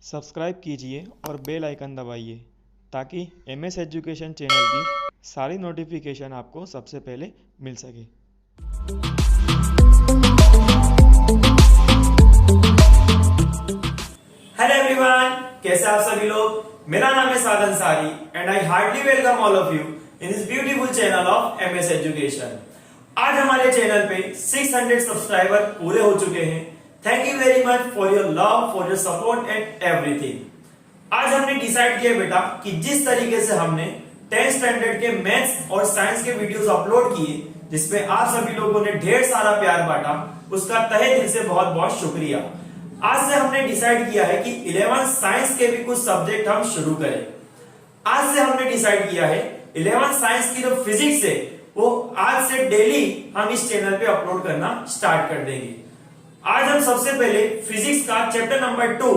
Subscribe कीजिए और bell icon दबाइए ताकि एमएस एजुकेशन चैनल की सारी नोटिफिकेशन आपको सबसे पहले मिल सके। हेलो एवरीवन, कैसे आप सभी लोग। मेरा नाम है साधन सारी and I hardly welcome all of you in this beautiful channel of MS education. आज हमारे चैनल पे 600 सब्सक्राइबर पूरे हो चुके हैं। Thank you very much for your love, for your support and everything. आज हमने डिसाइड किया बेटा कि जिस तरीके से हमने 10th स्टैंडर्ड के मैथ्स और साइंस के वीडियोस अपलोड किए, जिसमें आप सभी लोगों ने ढेर सारा प्यार बांटा, उसका तहे दिल से बहुत बहुत शुक्रिया। आज से हमने डिसाइड किया है कि 11th साइंस के भी कुछ सब्जेक्ट हम शुरू करें। आज से हमने डिसाइड किया है 11th साइंस की जो फिजिक्स है वो आज से डेली हम इस चैनल पे अपलोड करना स्टार्ट कर देंगे। आज हम सबसे पहले फिजिक्स का chapter number 2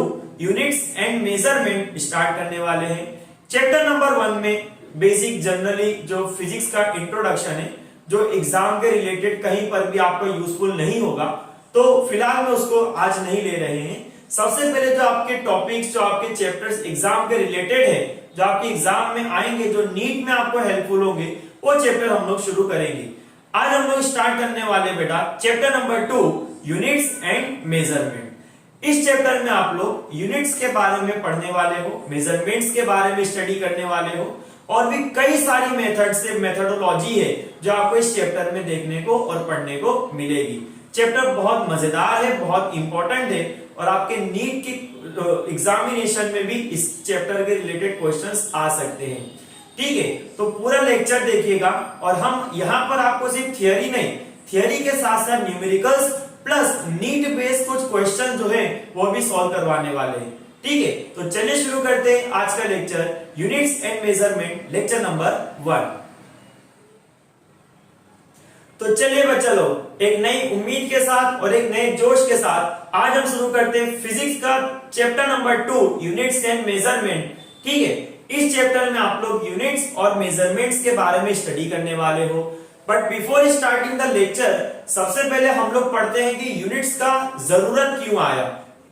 units and measurement start करने वाले हैं। चैप्टर नंबर 1 में बेसिक जनरली जो फिजिक्स का इंट्रोडक्शन है, जो एग्जाम के रिलेटेड कहीं पर भी आपको यूजफुल नहीं होगा, तो फिलहाल में उसको आज नहीं ले रहे हैं। सबसे पहले जो आपके टॉपिक्स, जो आपके चैप्टर्स एग्जाम के रिलेटेड है, जो आपके एग्जाम में आएंगे, जो नीट में आपको हेल्पफुल होंगे, वो चैप्टर हम लोग शुरू करेंगे। आज हम लोग स्टार्ट करने वाले बेटा chapter number 2 units and measurement. इस चैप्टर में आप लोग यूनिट्स के बारे में पढ़ने वाले हो, मेजरमेंट्स के बारे में स्टडी करने वाले हो, और भी कई सारी मेथड से मेथोडोलॉजी है जो आपको इस चैप्टर में देखने को और पढ़ने को मिलेगी। चैप्टर बहुत मजेदार है, बहुत इंपॉर्टेंट है, और आपके नीट की एग्जामिनेशन में भी इस चैप्टर के रिलेटेड क्वेश्चंस आ सकते हैं। ठीक है, तो पूरा लेक्चर देखिएगा, और हम यहाँ पर आपको सिर्फ थियरी नहीं, थियरी के साथ साथ न्यूमेरिकल्स प्लस नीट बेस्ड कुछ क्वेश्चन जो है वो भी सॉल्व करवाने वाले हैं। ठीक है, तो चलिए शुरू करते हैं आज का lecture units and measurement, lecture number 1। तो चलिए बच्चा लोग, एक नई उम्मीद के साथ और एक नए जोश के साथ आज हम शुरू करते हैं फिजिक्स का chapter number 2 units and measurement. ठीक है, इस चैप्टर में आप लोग यूनिट्स और मेजरमेंट्स के बारे में स्टडी करने वाले हो। But before starting the lecture, सबसे पहले हम लोग पढ़ते हैं कि यूनिट्स का जरूरत क्यों आया,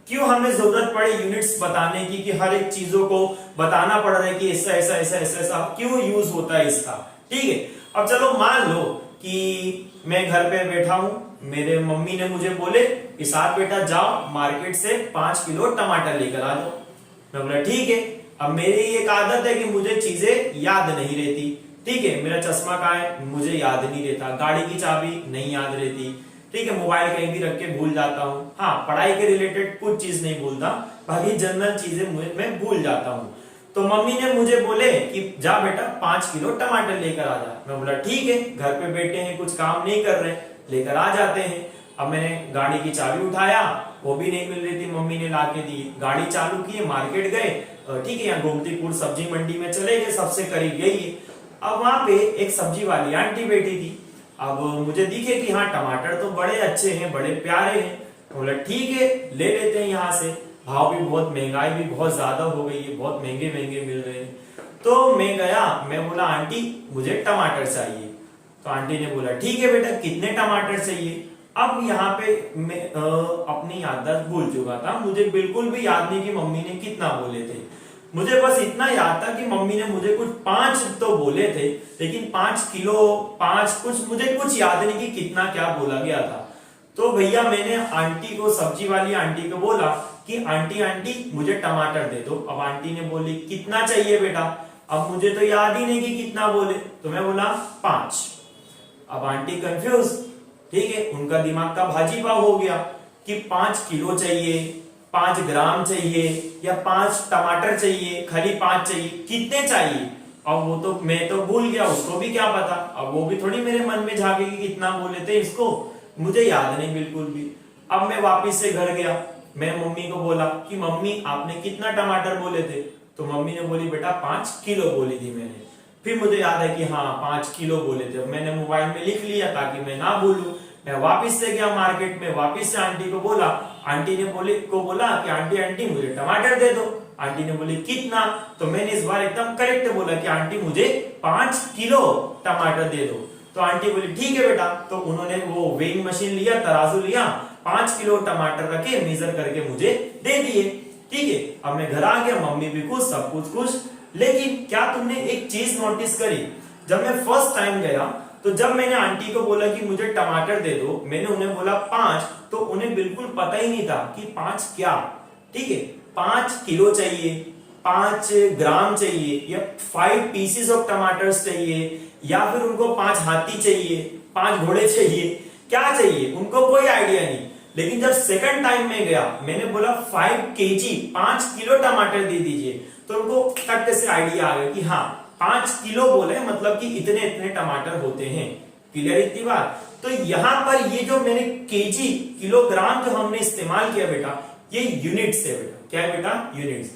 क्यों हमें जरूरत पड़ी यूनिट्स बताने की, कि हर एक चीजों को बताना पड़ रहा है कि ऐसा ऐसा ऐसा ऐसा ऐसा क्यों यूज होता है इसका। ठीक है, अब चलो मान लो कि मैं घर पे बैठा हूं, मेरे मम्मी ने मुझे बोले कि साथ बेटा जाओ मार्केट से 5 किलो टमाटर लेकर आ जाओ। मैं बोला ठीक है। अब मेरी एक आदत है कि मुझे चीजें याद नहीं रहती। ठीक है, मेरा चश्मा कहाँ है मुझे याद नहीं रहता, गाड़ी की चाबी नहीं याद रहती। ठीक है, मोबाइल कहीं भी रख के भूल जाता हूँ। हाँ, पढ़ाई के रिलेटेड कुछ चीज नहीं भूलता, बाकी जनरल चीजें मैं भूल जाता हूँ। तो मम्मी ने मुझे बोले कि जा बेटा 5 किलो टमाटर लेकर आ जा। मैं बोला ठीक है, घर पे बैठे हैं, कुछ काम नहीं कर रहे, लेकर आ जाते हैं। अब मैंने गाड़ी की चाबी उठाया, वो भी नहीं मिल रही थी, मम्मी ने ला के दी। गाड़ी चालू की, मार्केट गए। ठीक है, यहाँ गोमतीपुर सब्जी मंडी में चले गए, सबसे करीब यही है। अब वहां पे एक सब्जी वाली आंटी बैठी थी। अब मुझे दिखे कि हाँ टमाटर तो बड़े अच्छे हैं, बड़े प्यारे हैं। तो बोला ठीक है, ले लेते हैं यहाँ से। भाव भी बहुत, महंगाई भी बहुत ज्यादा हो गई है, बहुत महंगे महंगे मिल रहे हैं। तो मैं गया, मैं बोला आंटी मुझे टमाटर चाहिए। तो आंटी ने बोला ठीक है बेटा, कितने टमाटर चाहिए। अब यहाँ पे मैं अपनी याददाश्त भूल चुका था, मुझे बिल्कुल भी याद नहीं कि मम्मी ने कितना बोले थे। मुझे बस इतना याद था कि मम्मी ने मुझे कुछ 5 तो बोले थे, लेकिन 5 किलो 5 कुछ मुझे कुछ याद नहीं कि कितना क्या बोला गया था। तो भैया मैंने आंटी को, सब्जी वाली आंटी को बोला कि आंटी आंटी मुझे टमाटर दे दो। अब आंटी ने बोली कितना चाहिए बेटा। अब मुझे तो याद ही नहीं कि कितना बोले, तो मैं बोला 5। अब आंटी कंफ्यूज। ठीक है, उनका दिमाग का भाजी पाव हो गया कि 5 किलो चाहिए, 5 ग्राम चाहिए, या 5 टमाटर चाहिए, खाली 5 चाहिए, कितने चाहिए। अब वो तो मैं तो भूल गया, उसको भी क्या पता। अब वो भी थोड़ी मेरे मन में झांके कि कितना बोले थे इसको, मुझे याद नहीं बिल्कुल भी। अब मैं वापिस से घर गया, मैंने मम्मी को बोला कि मम्मी आपने कितना टमाटर बोले थे। तो मम्मी ने बोली बेटा 5 किलो बोली थी मैंने। फिर मुझे याद है कि हाँ 5 किलो बोले थे। मैंने मोबाइल में लिख लिया ताकि मैं ना भूलूं। मैं वापिस से गया मार्केट में, वापिस से आंटी को बोला। आंटी ने बोला कि आंटी आंटी मुझे टमाटर दे दो। आंटी ने बोली कितना। तो मैंने इस बार एकदम करेक्ट बोला कि आंटी मुझे 5 किलो टमाटर दे दो। तो आंटी बोली ठीक है बेटा। तो उन्होंने वो वेइंग मशीन लिया, तराजू लिया, 5 किलो टमाटर रखे, मेजर करके मुझे दे दिए। ठीक है। अब मैं घर आ गया, मम्मी भी खुश, सब कुछ खुश। लेकिन क्या तुमने एक चीज नोटिस करी, जब मैं फर्स्ट टाइम गया तो जब मैंने आंटी को बोला कि मुझे टमाटर दे दो, मैंने उन्हें बोला 5, तो उन्हें बिल्कुल पता ही नहीं था कि 5 क्या, ठीक है, 5 किलो चाहिए, 5 ग्राम चाहिए, या 5 पीसेस ऑफ टमाटर्स चाहिए, या फिर उनको 5 हाथी चाहिए, 5 घोड़े चाहिए, क्या चाहिए उनको कोई आइडिया नहीं। लेकिन जब सेकंड टाइम में गया, मैंने बोला 5 केजी, 5 किलो टमाटर दे दीजिए, तो उनको तक से आइडिया आ गया कि हाँ 5 किलो बोले मतलब कि इतने इतने टमाटर होते हैं। क्लियर इतनी बात। तो यहां पर ये जो मैंने केजी, किलोग्राम जो हमने इस्तेमाल किया बेटा, ये यूनिट्स है बेटा। क्या है बेटा? यूनिट्स।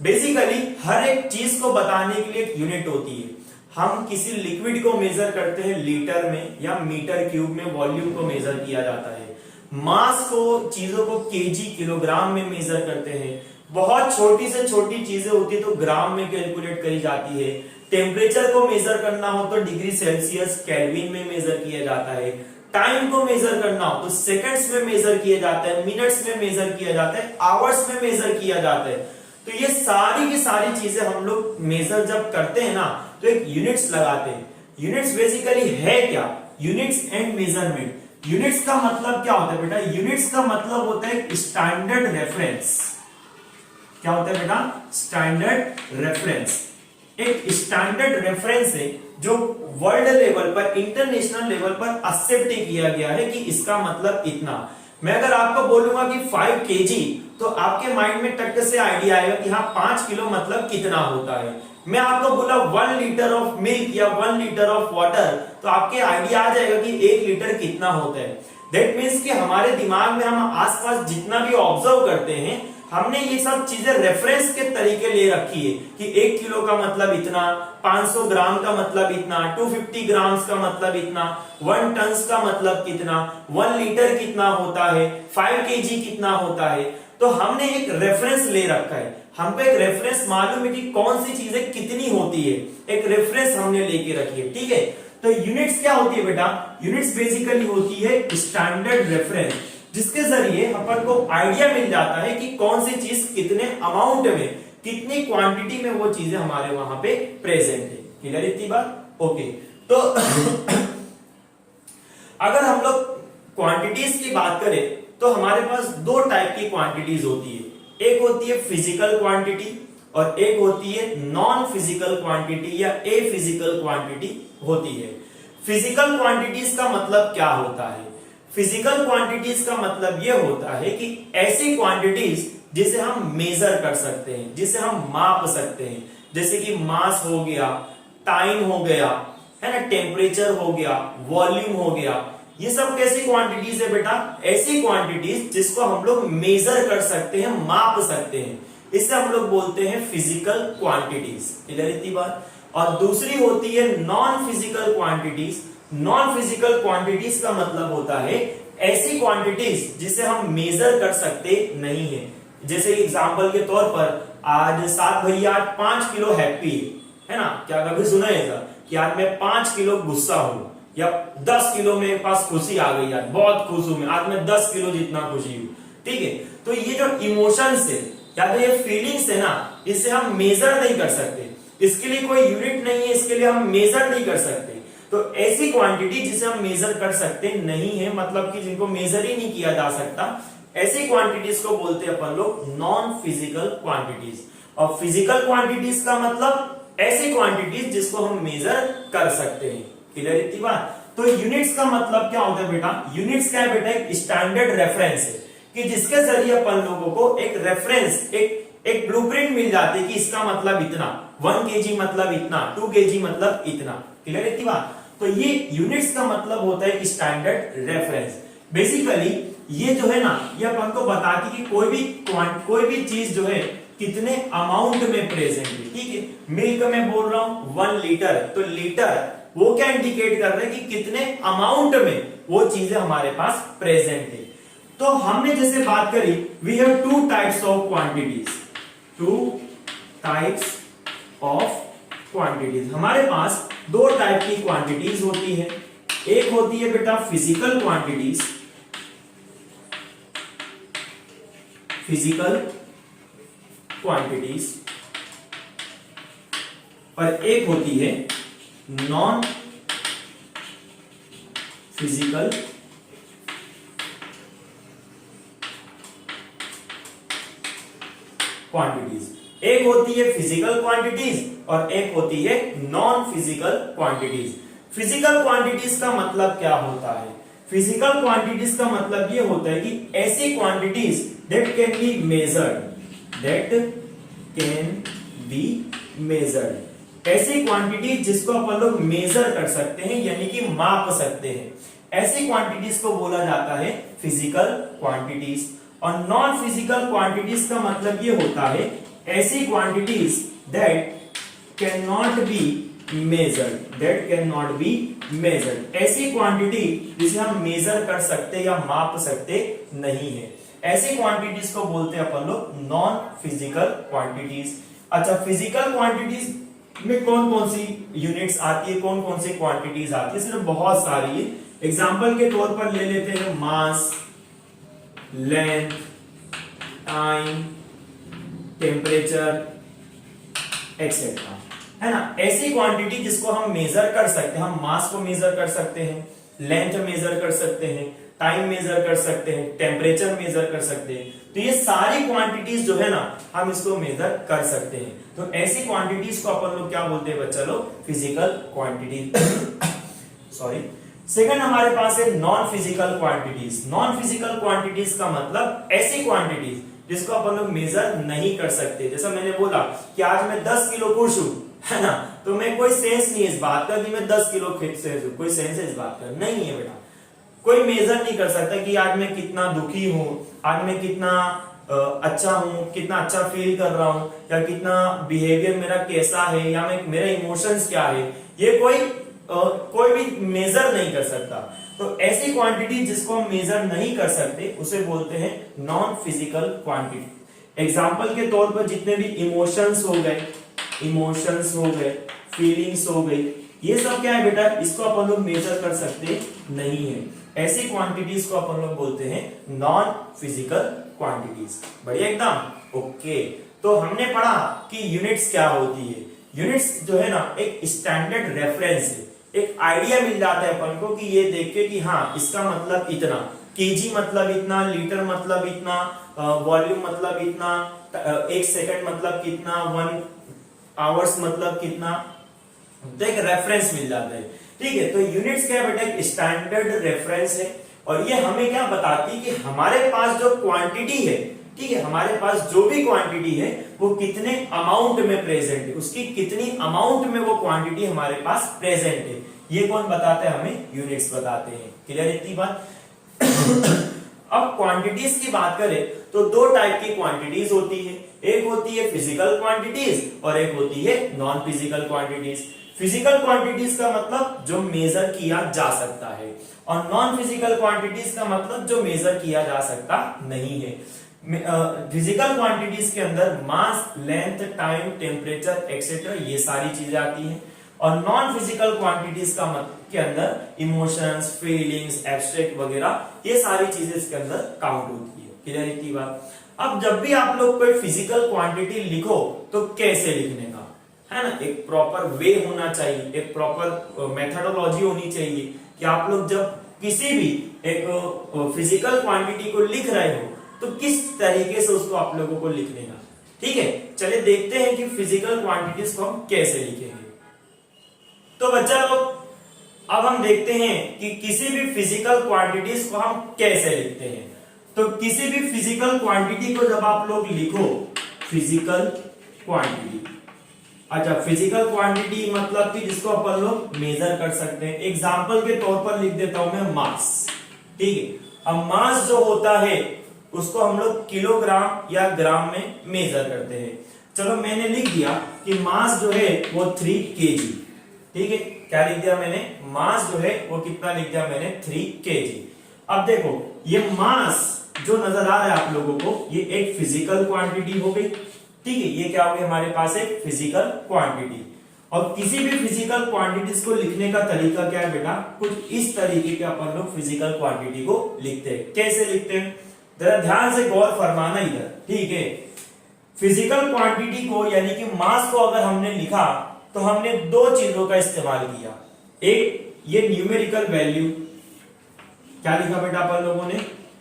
बेसिकली हर एक चीज को बताने के लिए एक यूनिट होती है। हम किसी लिक्विड को मेजर करते हैं लीटर में या मीटर क्यूब में, वॉल्यूम को मेजर किया जाता है। मास को, चीजों को केजी, किलोग्राम में मेजर करते हैं। बहुत छोटी से छोटी चीजें होती है तो ग्राम में कैलकुलेट करी जाती है। टेम्परेचर को मेजर करना हो तो डिग्री सेल्सियस, केल्विन में मेजर किया जाता है। टाइम को मेजर करना हो तो सेकंड्स में मेजर किया जाता है, मिनट्स में मेजर किया जाता है, आवर्स में मेजर किया जाता है। तो ये सारी की सारी चीजें हम लोग मेजर जब करते हैं ना, तो एक यूनिट्स लगाते हैं। यूनिट्स बेसिकली है क्या? Units and measurement. यूनिट्स का मतलब क्या होता है बेटा? यूनिट्स का मतलब होता है स्टैंडर्ड रेफरेंस। क्या होता है बेटा? Standard reference. एक स्टैंडर्ड रेफरेंस है जो वर्ल्ड लेवल पर, इंटरनेशनल लेवल पर एक्सेप्ट किया गया है कि इसका मतलब इतना। मैं अगर आपको बोलूंगा कि 5 केजी, तो आपके माइंड में टक से आइडिया आएगा कि हाँ 5 किलो मतलब कितना होता है। मैं आपको बोला 1 लीटर ऑफ मिल्क या 1 लीटर ऑफ वाटर, तो आपके आइडिया आ जाएगा कि 1 लीटर कितना होता है। दैट मीन्स कि हमारे दिमाग में हम आसपास जितना भी ऑब्जर्व करते हैं, हमने ये सब चीजें रेफरेंस के तरीके ले रखी है कि 1 किलो का मतलब इतना, 500 ग्राम का मतलब इतना, 250 ग्राम्स का मतलब इतना, 1 टन का मतलब कितना, 1 लीटर कितना होता है, 5 केजी कितना होता है। तो हमने एक रेफरेंस ले रखा है। हमको एक रेफरेंस मालूम है कि कौन सी चीजें कितनी होती है, एक रेफरेंस हमने लेके रखी है। ठीक है, तो यूनिट्स क्या होती है बेटा? यूनिट्स बेसिकली होती है स्टैंडर्ड रेफरेंस, जिसके जरिए अपन को आइडिया मिल जाता है कि कौन सी चीज कितने अमाउंट में, कितनी क्वांटिटी में वो चीजें हमारे वहां पे प्रेजेंट है। क्लियर इतनी बात? ओके। तो अगर हम लोग क्वांटिटीज की बात करें तो हमारे पास 2 टाइप की क्वांटिटीज होती है। एक होती है फिजिकल क्वांटिटी और एक होती है नॉन फिजिकल क्वांटिटी या ए फिजिकल क्वांटिटी होती है। फिजिकल क्वांटिटीज का मतलब क्या होता है? फिजिकल क्वांटिटीज का मतलब यह होता है कि ऐसी क्वांटिटीज जिसे हम मेजर कर सकते हैं, जिसे हम माप सकते हैं, जैसे कि मास हो गया, टाइम हो गया, है ना, टेम्परेचर हो गया, वॉल्यूम हो गया। ये सब कैसी क्वांटिटीज है बेटा? ऐसी क्वांटिटीज जिसको हम लोग मेजर कर सकते हैं, माप सकते हैं, इसे हम लोग बोलते हैं फिजिकल क्वांटिटीज। क्लियर इतनी बात? और दूसरी होती है non physical quantities. Non physical quantities का मतलब होता है ऐसी क्वांटिटीज जिसे हम मेजर कर सकते नहीं है। जैसे एग्जांपल के तौर पर आज 7 भैया 5 किलो हैप्पी है ना, क्या कभी सुना है ऐसा कि आज मैं 5 किलो गुस्सा हूं, या 10 किलो मेरे पास खुशी आ गई, यार बहुत खुश हूं मैं, आज मैं 10 किलो जितना खुशी हूं। ठीक है, तो ये जो इमोशंस है या तो ये फीलिंग्स है ना, इसे हम मेजर नहीं कर सकते, इसके लिए कोई यूनिट नहीं है, इसके लिए हम मेजर नहीं कर सकते। तो ऐसी क्वांटिटी जिसे हम मेजर कर सकते नहीं है, मतलब कि जिनको मेजर ही नहीं किया जा सकता, ऐसी क्वांटिटीज को बोलते हैं अपन लोग नॉन फिजिकल क्वांटिटीज। और फिजिकल क्वांटिटीज का मतलब ऐसी क्वांटिटीज जिसको हम मेजर कर सकते हैं। क्लियर इतनी बात? तो यूनिट्स का मतलब क्या होता है बेटा? यूनिट्स क्या है बेटा? एक स्टैंडर्ड रेफरेंस है कि जिसके जरिए अपन लोगों को एक रेफरेंस, एक ब्लूप्रिंट मिल जाती है कि इसका मतलब इतना, 1 केजी मतलब इतना, 2 केजी मतलब इतना। क्लियर इतनी बात? तो ये यूनिट्स का मतलब होता है स्टैंडर्ड रेफरेंस। बेसिकली ये जो है ना, ये अपन को बताती कि कोई भी चीज जो है कितने अमाउंट में प्रेजेंट है। ठीक है, मिल्क में बोल रहा हूं 1 लीटर, तो लीटर वो क्या इंडिकेट कर रहे हैं कि कितने अमाउंट में वो चीजें हमारे पास प्रेजेंट है। तो हमने जैसे बात करी, we have 2 types of quantities, 2 types of quantities. हमारे पास 2 टाइप की क्वांटिटीज होती है। एक होती है बेटा फिजिकल क्वांटिटीज, फिजिकल क्वांटिटीज और एक होती है नॉन फिजिकल क्वांटिटीज। एक होती है फिजिकल क्वांटिटीज और एक होती है non physical quantities. Physical quantities का मतलब क्या होता है? फिजिकल क्वांटिटीज का मतलब ये होता है कि ऐसी quantities that can be measured, ऐसी क्वांटिटीज जिसको अपन लोग मेजर कर सकते हैं यानी कि माप सकते हैं, ऐसी क्वांटिटीज को बोला जाता है फिजिकल क्वांटिटीज। और नॉन फिजिकल क्वांटिटीज का मतलब ये होता है ऐसी quantities that can not be measured, ऐसी क्वांटिटी जिसे हम मेजर कर सकते या माप सकते नहीं है, ऐसी क्वांटिटीज को बोलते हैं अपन लोग नॉन फिजिकल क्वांटिटीज। अच्छा, फिजिकल क्वांटिटीज में कौन कौन सी यूनिट्स आती है, कौन कौन सी क्वांटिटीज आती है? सिर्फ बहुत सारी है। एग्जाम्पल के तौर पर ले लेते हैं मास, लेंथ, टाइम, टेम्परेचर एक्सेट्रा, है ना। ऐसी क्वांटिटी जिसको हम मेजर कर सकते हैं, हम मास को मेजर कर सकते हैं, लेंथ मेजर कर सकते हैं, टाइम मेजर कर सकते हैं, टेम्परेचर मेजर कर सकते हैं। तो ये सारी क्वांटिटीज जो है ना हम इसको मेजर कर सकते हैं। तो ऐसी क्वांटिटीज को अपन लोग क्या बोलते हैं बच्चा लोग? Physical quantities. सॉरी। सेकंड हमारे पास है non physical quantities. Non physical quantities का मतलब ऐसी क्वांटिटीज जिसको अपन लोग मेजर नहीं कर सकते। जैसा मैंने बोला कि आज मैं 10 किलो खुश हूं, है ना, तो मैं कोई सेंस नहीं है इस बात का कि मैं 10 किलो खुश हूं, कोई सेंस है इस बात का नहीं है बेटा। कोई मेजर नहीं कर सकता कि आज मैं कितना दुखी हूं, आज मैं कितना अच्छा हूं, कितना अच्छा फील कर रहा हूं, या कितना बिहेवियर मेरा कैसा है, या मैं मेरा इमोशंस क्या है, ये कोई भी मेजर नहीं कर सकता। तो ऐसी क्वांटिटी जिसको हम मेजर नहीं कर सकते उसे बोलते हैं नॉन फिजिकल क्वांटिटी। एग्जाम्पल के तौर पर जितने भी इमोशंस हो गए, फीलिंग्स हो गई, ये सब क्या है बेटा? इसको अपन लोग मेजर कर सकते नहीं है। ऐसी क्वांटिटीज को अपन लोग बोलते हैं नॉन फिजिकल क्वांटिटीज। बढ़िया एकदम। ओके, तो हमने पढ़ा कि यूनिट्स क्या होती है। यूनिट्स जो है ना एक स्टैंडर्ड रेफरेंस है, एक आइडिया मिल जाता है अपन को कि ये देख के कि हाँ इसका मतलब इतना, केजी मतलब इतना, लीटर मतलब इतना, वॉल्यूम मतलब इतना, 1 सेकंड मतलब कितना, 1 आवर्स मतलब कितना, तो एक रेफरेंस मिल जाता है। ठीक है, तो यूनिट्स क्या है बेटा? एक स्टैंडर्ड रेफरेंस है और ये हमें क्या बताती है कि हमारे पास जो क्वांटिटी है, ठीक है, हमारे पास जो भी क्वांटिटी है वो कितने अमाउंट में प्रेजेंट है, उसकी कितनी अमाउंट में वो क्वांटिटी हमारे पास प्रेजेंट है, ये कौन बताते हैं? हमें यूनिट्स बताते हैं। क्लियर इतनी बात? अब क्वांटिटीज की बात करें तो दो टाइप की क्वांटिटीज होती है, एक होती है फिजिकल क्वांटिटीज और एक होती है non physical quantities. Physical quantities का मतलब जो मेजर किया जा सकता है और नॉन फिजिकल क्वांटिटीज का मतलब जो मेजर किया जा सकता नहीं है। फिजिकल क्वांटिटीज के अंदर मास, लेंथ, टाइम, टेम्परेचर एक्सेट्रा ये सारी चीजें आती हैं और नॉन फिजिकल क्वांटिटीज का के अंदर इमोशंस, फीलिंग्स, एब्स्ट्रैक्ट वगैरह ये सारी चीजें इसके अंदर काउंट होती है। क्लियर इतनी बात? अब जब भी आप लोग कोई फिजिकल क्वांटिटी लिखो तो कैसे लिखने का, है ना, एक प्रॉपर वे होना चाहिए, एक प्रॉपर मेथोडोलॉजी होनी चाहिए कि आप लोग जब किसी भी एक फिजिकल क्वांटिटी को लिख रहे हो तो किस तरीके से उसको आप लोगों को लिखने का। ठीक है, चलिए देखते हैं कि फिजिकल क्वांटिटीज को हम कैसे लिखेंगे। तो बच्चा लोग अब हम देखते हैं कि किसी भी फिजिकल क्वांटिटीज को हम कैसे लिखते हैं। तो किसी भी फिजिकल क्वांटिटी को जब आप लोग लिखो, फिजिकल क्वांटिटी, अच्छा फिजिकल क्वांटिटी मतलब कि जिसको अपन लोग मेजर कर सकते हैं। एग्जाम्पल के तौर पर लिख देता हूं मैं मास। ठीक है, अब मास जो होता है उसको हम लोग किलोग्राम या ग्राम में मेजर करते हैं। चलो मैंने लिख दिया कि मास जो है वो 3 kg। ठीक है, क्या लिख दिया मैंने? मास जो है वो कितना लिख दिया मैंने? 3 kg। अब देखो ये मास जो नजर आ रहा है आप लोगों को, ये एक फिजिकल क्वांटिटी हो गई। ठीक है, ये क्या हो गया हमारे पास? एक फिजिकल क्वांटिटी। और किसी भी फिजिकल क्वांटिटीज को लिखने का तरीका क्या है बेटा? कुछ इस तरीके के अपन लोग फिजिकल क्वांटिटी को लिखते हैं। कैसे लिखते हैं? जरा ध्यान से गौर फरमाना इधर। ठीक है, फिजिकल क्वांटिटी को यानी कि मास को अगर हमने लिखा तो हमने दो चीजों का इस्तेमाल किया। एक ये न्यूमेरिकल वैल्यू, क्या लिखा बेटा अपन लोगों ने,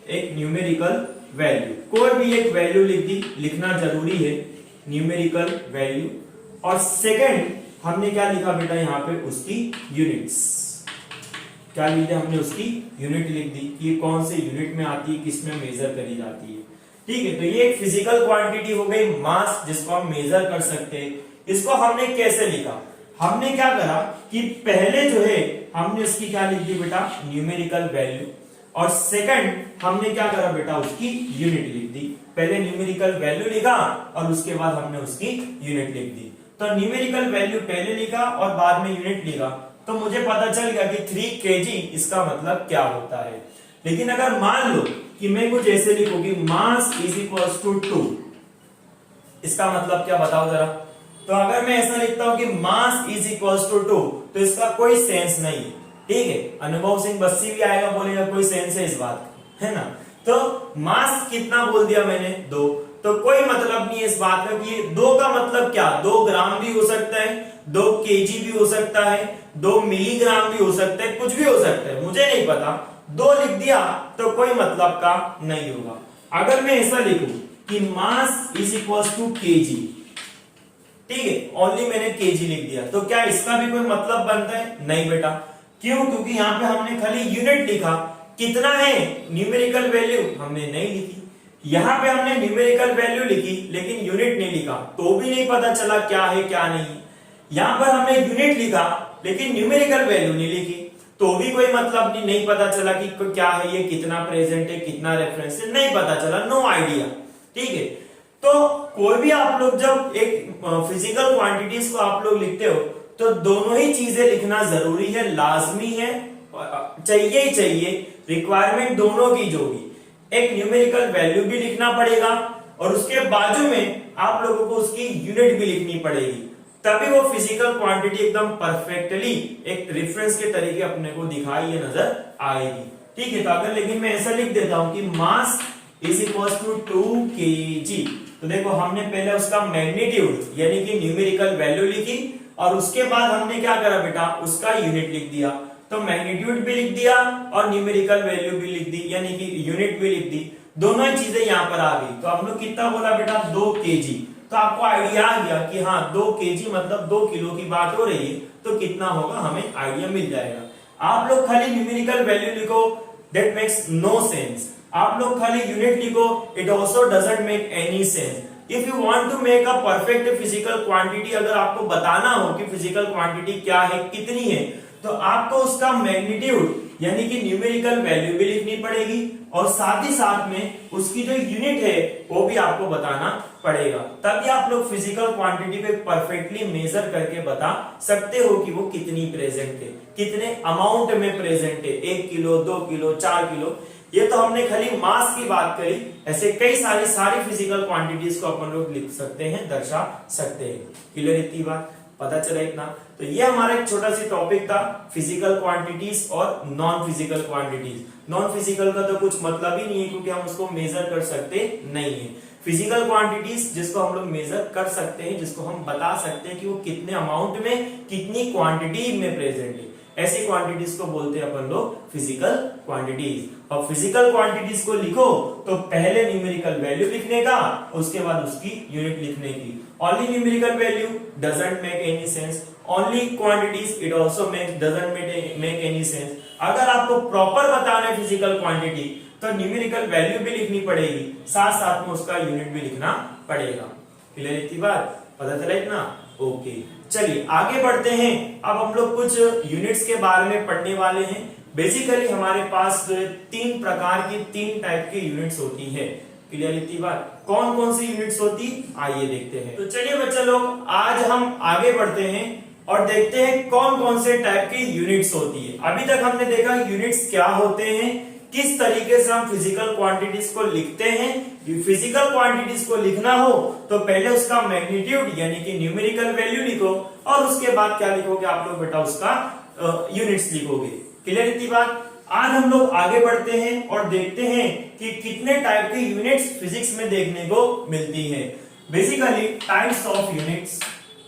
एक न्यूमेरिकल वैल्यू, कोई भी एक वैल्यू लिख दी, लिखना जरूरी है न्यूमेरिकल वैल्यू। और सेकंड हमने क्या लिखा बेटा यहाँ पे, उसकी यूनिट्स, क्या लिख दिया हमने, उसकी यूनिट लिख दी कि कौन से यूनिट में आती है, किस में मेजर करी जाती है। ठीक है, तो ये एक फिजिकल क्वांटिटी हो गई मास, जिसको हम मेजर कर सकते हैं। इसको हमने कैसे लिखा, हमने क्या करा कि पहले जो है हमने उसकी क्या लिख दी बेटा, न्यूमेरिकल वैल्यू, और सेकंड हमने क्या करा बेटा, उसकी यूनिट लिख दी। पहले न्यूमेरिकल वैल्यू लिखा और उसके बाद हमने उसकी यूनिट लिख दी। तो न्यूमेरिकल वैल्यू पहले लिखा और बाद में यूनिट लिखा, तो मुझे पता चल गया कि 3 kg इसका मतलब क्या होता है। लेकिन अगर मान लो कि मैं कुछ ऐसे लिखूं कि मास इज इक्वल्स टू 2, इसका मतलब क्या बताओ जरा। तो अगर मैं ऐसा लिखता हूं कि मास इज इक्वल्स टू 2, तो इसका कोई सेंस नहीं है। ठीक है, अनुभव सिंह बस्सी भी आएगा, बोलेगा कोई सेंस है इस बात का, है ना। तो मास कितना बोल दिया मैंने, 2, तो कोई मतलब नहीं है इस बात का कि 2 का मतलब क्या, 2 ग्राम भी हो सकता है, 2 kg भी हो सकता है, 2 मिलीग्राम भी हो सकता है, कुछ भी हो सकता है, मुझे नहीं पता। 2 लिख दिया तो कोई मतलब का नहीं होगा। अगर मैं ऐसा लिखूं कि mass is equals to kg, ठीक है, ओनली मैंने kg लिख दिया, तो क्या इसका भी कोई मतलब बनता है, नहीं बेटा। क्यों, क्योंकि यहाँ पे हमने खाली यूनिट लिखा, कितना है न्यूमेरिकल वैल्यू हमने नहीं लिखी। यहाँ पे हमने न्यूमेरिकल वैल्यू लिखी लेकिन यूनिट नहीं लिखा, तो भी नहीं पता चला क्या है क्या नहीं। यहाँ पर हमने यूनिट लिखा लेकिन न्यूमेरिकल वैल्यू नहीं लिखी, तो भी कोई मतलब नहीं पता चला कि क्या है ये, कितना प्रेजेंट है, कितना रेफरेंस है, नहीं पता चला, नो आइडिया। ठीक है, तो कोई भी आप लोग जब एक फिजिकल क्वांटिटीज को आप लोग लिखते हो तो दोनों ही चीजें लिखना जरूरी है, लाजमी है, चाहिए ही चाहिए, रिक्वायरमेंट दोनों की जो भी, एक न्यूमेरिकल वैल्यू भी लिखना पड़ेगा और उसके बाजू में आप लोगों को उसकी यूनिट भी लिखनी पड़ेगी, तभी वो फिजिकल क्वांटिटी एकदम परफेक्टली एक रेफरेंस के तरीके अपने को दिखाई ये नजर आएगी। ठीक है, तो अगर लेकिन मैं ऐसा लिख देता हूं कि mass is equal to 2 kg, तो देखो हमने पहले उसका मैग्नीट्यूड यानी कि न्यूमेरिकल वैल्यू लिखी और उसके बाद हमने क्या करा बेटा, उसका यूनिट लिख दिया। तो मैग्नीट्यूड भी लिख दिया और न्यूमेरिकल वैल्यू भी लिख दी यानी कि यूनिट भी लिख दी, दोनों ही चीजें यहाँ पर आ गई। तो हम लोग कितना बोला बेटा, 2 kg, तो आपको आइडिया आ गया कि हाँ 2 kg मतलब 2 किलो की बात हो रही है, तो कितना होगा हमें आइडिया मिल जाएगा। आप लोग खाली न्यूमेरिकल वैल्यू लिखो, दैट मेक्स नो सेंस। आप लोग खाली यूनिट लिखो, it also doesn't make any sense. If you want to make a perfect physical quantity, अगर आपको बताना हो कि फिजिकल क्वांटिटी क्या है, कितनी है, तो आपको उसका मैग्नीट्यूड यानी कि न्यूमेरिकल वैल्यू भी लिखनी पड़ेगी और साथ ही साथ में उसकी जो यूनिट है वो भी आपको बताना पड़ेगा, तभी आप लोग फिजिकल क्वांटिटी पे परफेक्टली मेजर करके बता सकते हो कि वो कितनी प्रेजेंट है, कितने अमाउंट में प्रेजेंट है, 1 किलो, 2 किलो, 4 किलो। ये तो हमने खाली मास की बात करी, ऐसे कई सारी फिजिकल क्वांटिटीज को अपन लोग लिख सकते हैं, दर्शा सकते हैं। क्लियर इतनी बात, पता चला इतना। तो ये हमारा एक छोटा सी टॉपिक था, फिजिकल क्वांटिटीज और non physical quantities. Non physical का तो कुछ मतलब ही नहीं है क्योंकि हम उसको मेजर कर सकते नहीं है। फिजिकल क्वांटिटीज जिसको हम लोग मेजर कर सकते हैं, जिसको हम बता सकते हैं कि वो कितने अमाउंट में, कितनी क्वांटिटी में प्रेजेंट है, ऐसी क्वांटिटीज को बोलते हैं अपन लोग फिजिकल क्वांटिटीज। और फिजिकल क्वांटिटीज को लिखो तो पहले न्यूमेरिकल वैल्यू लिखने का, उसके बाद उसकी यूनिट लिखने की। Only numerical value doesn't make any sense, only quantities it also doesn't make any sense. अगर आपको प्रॉपर बताना है फिजिकल क्वांटिटी तो न्यूमेरिकल वैल्यू भी लिखनी पड़ेगी, साथ साथ में उसका यूनिट भी लिखना पड़ेगा। क्लियर इतनी बात, पता चला इतना? ओके, चलिए आगे बढ़ते हैं। अब हम लोग कुछ यूनिट्स के बारे में पढ़ने वाले हैं। बेसिकली हमारे पास 3 प्रकार की, 3 टाइप की यूनिट्स होती है। क्लियर इतनी बात? कौन कौन सी यूनिट्स होती, आइए देखते हैं। तो चलिए बच्चे लोग, आज हम आगे बढ़ते हैं और देखते हैं कौन कौन से टाइप की यूनिट्स होती है। अभी तक हमने देखा यूनिट्स क्या होते हैं, किस तरीके से हम फिजिकल क्वांटिटीज को लिखते हैं। फिजिकल क्वांटिटीज को लिखना हो तो पहले उसका मैग्नीट्यूड यानी कि न्यूमेरिकल वैल्यू लिखो और उसके बाद क्या लिखोगे आप लोग बेटा, उसका यूनिट्स लिखोगे। क्लियर इतनी बात? आज हम लोग आगे बढ़ते हैं और देखते हैं कि कितने टाइप की यूनिट्स फिजिक्स में देखने को मिलती हैं। बेसिकली टाइप्स ऑफ यूनिट्स,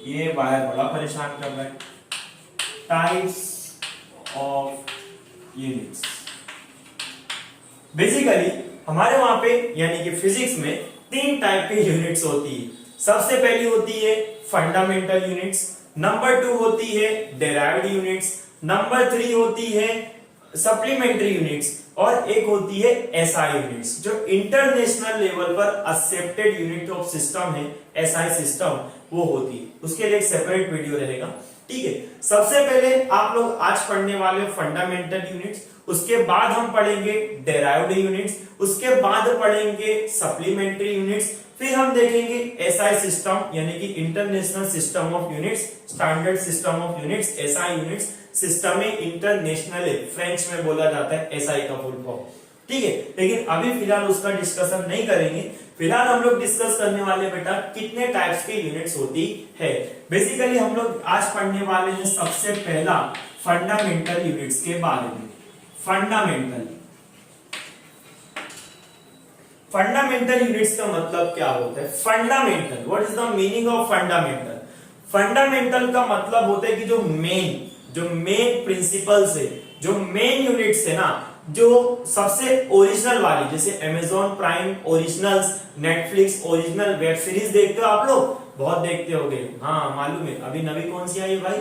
ये बाहर बड़ा परेशान कर रहा है, टाइप्स ऑफ यूनिट्स। बेसिकली हमारे वहां पे यानी कि फिजिक्स में 3 टाइप की यूनिट्स होती है। सबसे पहली होती है फंडामेंटल यूनिट्स, नंबर 2 होती है डेराइव्ड यूनिट्स, नंबर 3 होती है सप्लीमेंट्री यूनिट्स, और एक होती है एसआई यूनिट्स, जो इंटरनेशनल लेवल पर एक्सेप्टेड यूनिट ऑफ सिस्टम है, एसआई सिस्टम वो होती है। उसके लिए एक सेपरेट वीडियो रहेगा, ठीक है। सबसे पहले आप लोग आज पढ़ने वाले फंडामेंटल यूनिट्स, उसके बाद हम पढ़ेंगे डेराइव्ड यूनिट्स, उसके बाद पढ़ेंगे सप्लीमेंट्री यूनिट्स, फिर हम देखेंगे एसआई सिस्टम यानी कि international system of units, standard system of units, SI units. System में इंटरनेशनल है, फ्रेंच में बोला जाता है एसआई का फुल फॉर्म, ठीक है। लेकिन अभी फिलहाल उसका डिस्कशन नहीं करेंगे। फिलहाल हम लोग डिस्कस करने वाले बेटा कितने टाइप्स की यूनिट्स होती है। बेसिकली हम लोग आज पढ़ने वाले हैं सबसे पहला फंडामेंटल यूनिट्स के बारे में। फंडामेंटल यूनिट्स का मतलब क्या होता है? Fundamental, what is the meaning of fundamental? Fundamental का मतलब होता है कि जो मेन प्रिंसिपल्स है, जो मेन यूनिट्स है ना, जो सबसे ओरिजिनल वाली, जैसे Amazon prime originals, Netflix original web series देखते हो आप लोग, बहुत देखते होगे, हाँ मालूम है। अभी नवी कौन सी आई है भाई?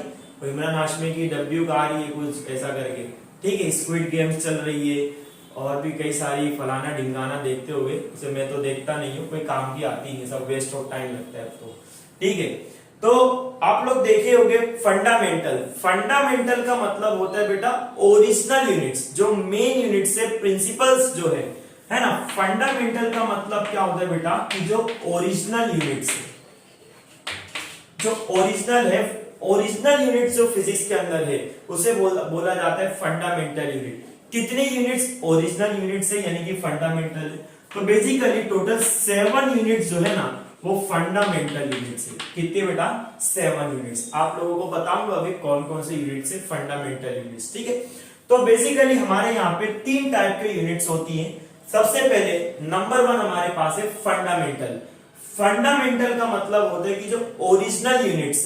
इमरान हाशमी की डब्ल्यू का आ रही है कुछ ऐसा करके, ठीक है। स्क्विड गेम्स चल रही है और भी कई सारी फलाना ढिंगाना देखते हुए, उसे मैं तो देखता नहीं हूँ, कोई काम की आती नहीं, सब वेस्ट ऑफ टाइम लगता है तो, ठीक है। तो आप लोग देखे होंगे फंडामेंटल का मतलब होता है बेटा ओरिजिनल यूनिट्स, जो मेन यूनिट्स है, प्रिंसिपल्स जो है ना। फंडामेंटल का मतलब क्या होता है बेटा कि जो ओरिजिनल यूनिट्स है, जो ओरिजिनल यूनिट्स जो फिजिक्स के अंदर है, उसे बोला जाता है फंडामेंटल यूनिट। कितनी यूनिट्स ओरिजिनल यूनिट्स है यानी कि फंडामेंटल है? तो बेसिकली टोटल 7 यूनिट्स जो है ना वो फंडामेंटल यूनिट्स है। कितने बेटा? 7 यूनिट्स। आप लोगों को बताऊंगा अभी कौन कौन से यूनिट्स है फंडामेंटल यूनिट्स, ठीक है। तो बेसिकली हमारे यहाँ पे 3 टाइप के यूनिट्स होती हैं। सबसे पहले नंबर 1 हमारे पास है फंडामेंटल। फंडामेंटल का मतलब होता है कि जो ओरिजिनल यूनिट्स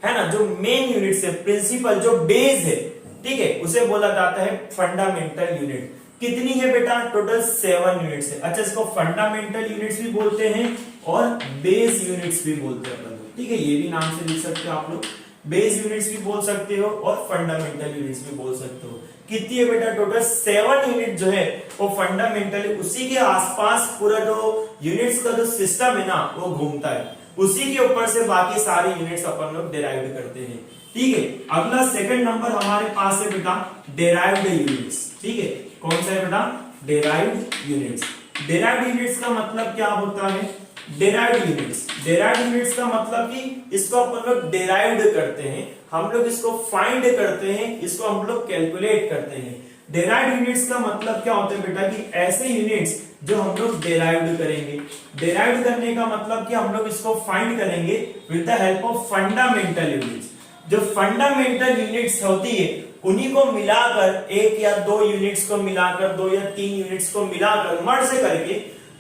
है ना, जो मेन यूनिट्स है, प्रिंसिपल जो बेस है, ठीक है, उसे बोला जाता है फंडामेंटल यूनिट। कितनी है बेटा? टोटल 7 यूनिट्स है। अच्छा, इसको फंडामेंटल यूनिट्स भी बोलते हैं और बेस यूनिट्स भी बोलते हैं, ठीक है। ये भी नाम से लिख सकते हो आप लोग, बेस यूनिट्स भी बोल सकते हो और फंडामेंटल यूनिट्स भी बोल सकते हो। कितनी है बेटा? टोटल 7 यूनिट जो है वो फंडामेंटल है। उसी के आसपास पूरा जो यूनिट्स का जो सिस्टम है ना वो घूमता है, उसी के ऊपर से बाकी सारी यूनिट्स अपन लोग डिराइव करते हैं, ठीक है। अगला सेकंड नंबर हमारे पास है बेटा डेराइव्ड यूनिट्स, ठीक है। कौन सा है बेटा? Derived units. डेराइव्ड यूनिट्स का मतलब क्या होता है? डेराइव्ड यूनिट्स का मतलब कि इसको अपन लोग डेराइव्ड करते हैं, हम लोग इसको फाइंड करते हैं, इसको हम लोग कैलकुलेट करते हैं। डेराइव्ड यूनिट्स का मतलब क्या होता है बेटा कि ऐसे यूनिट्स जो हम लोग डेराइव्ड करेंगे। डेराइव्ड करने का मतलब कि हम लोग इसको फाइंड करेंगे with the help of fundamental units. जो फंडामेंटल यूनिट्स होती है उन्हीं को मिलाकर, 1 या 2 यूनिट्स को मिलाकर, 2 या 3 यूनिट्स को मिलाकर मर्ज करके,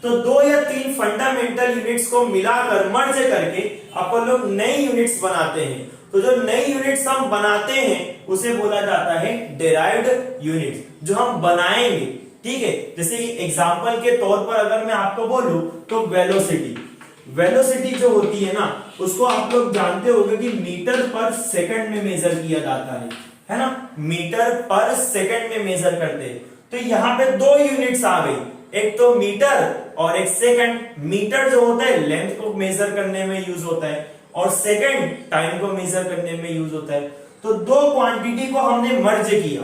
तो 2 या 3 फंडामेंटल यूनिट्स को मिलाकर मर्ज करके अपन लोग नई यूनिट्स बनाते हैं। तो जो नई यूनिट्स हम बनाते हैं उसे बोला जाता है डेराइव्ड यूनिट्स, जो हम बनाएंगे, ठीक है। जैसे कि एग्जांपल के तौर पर अगर मैं आपको बोलूं तो वेलोसिटी जो होती है ना, उसको आप लोग जानते होंगे कि मीटर पर सेकंड में मेजर किया जाता है ना, मीटर पर सेकंड में मेजर करते हैं। तो यहाँ पे 2 यूनिट्स आ गई, एक तो मीटर और एक सेकंड। मीटर जो होता है लेंथ को मेजर करने में यूज होता है और सेकंड टाइम को मेजर करने में यूज होता है। तो 2 क्वांटिटी को हमने मर्ज किया,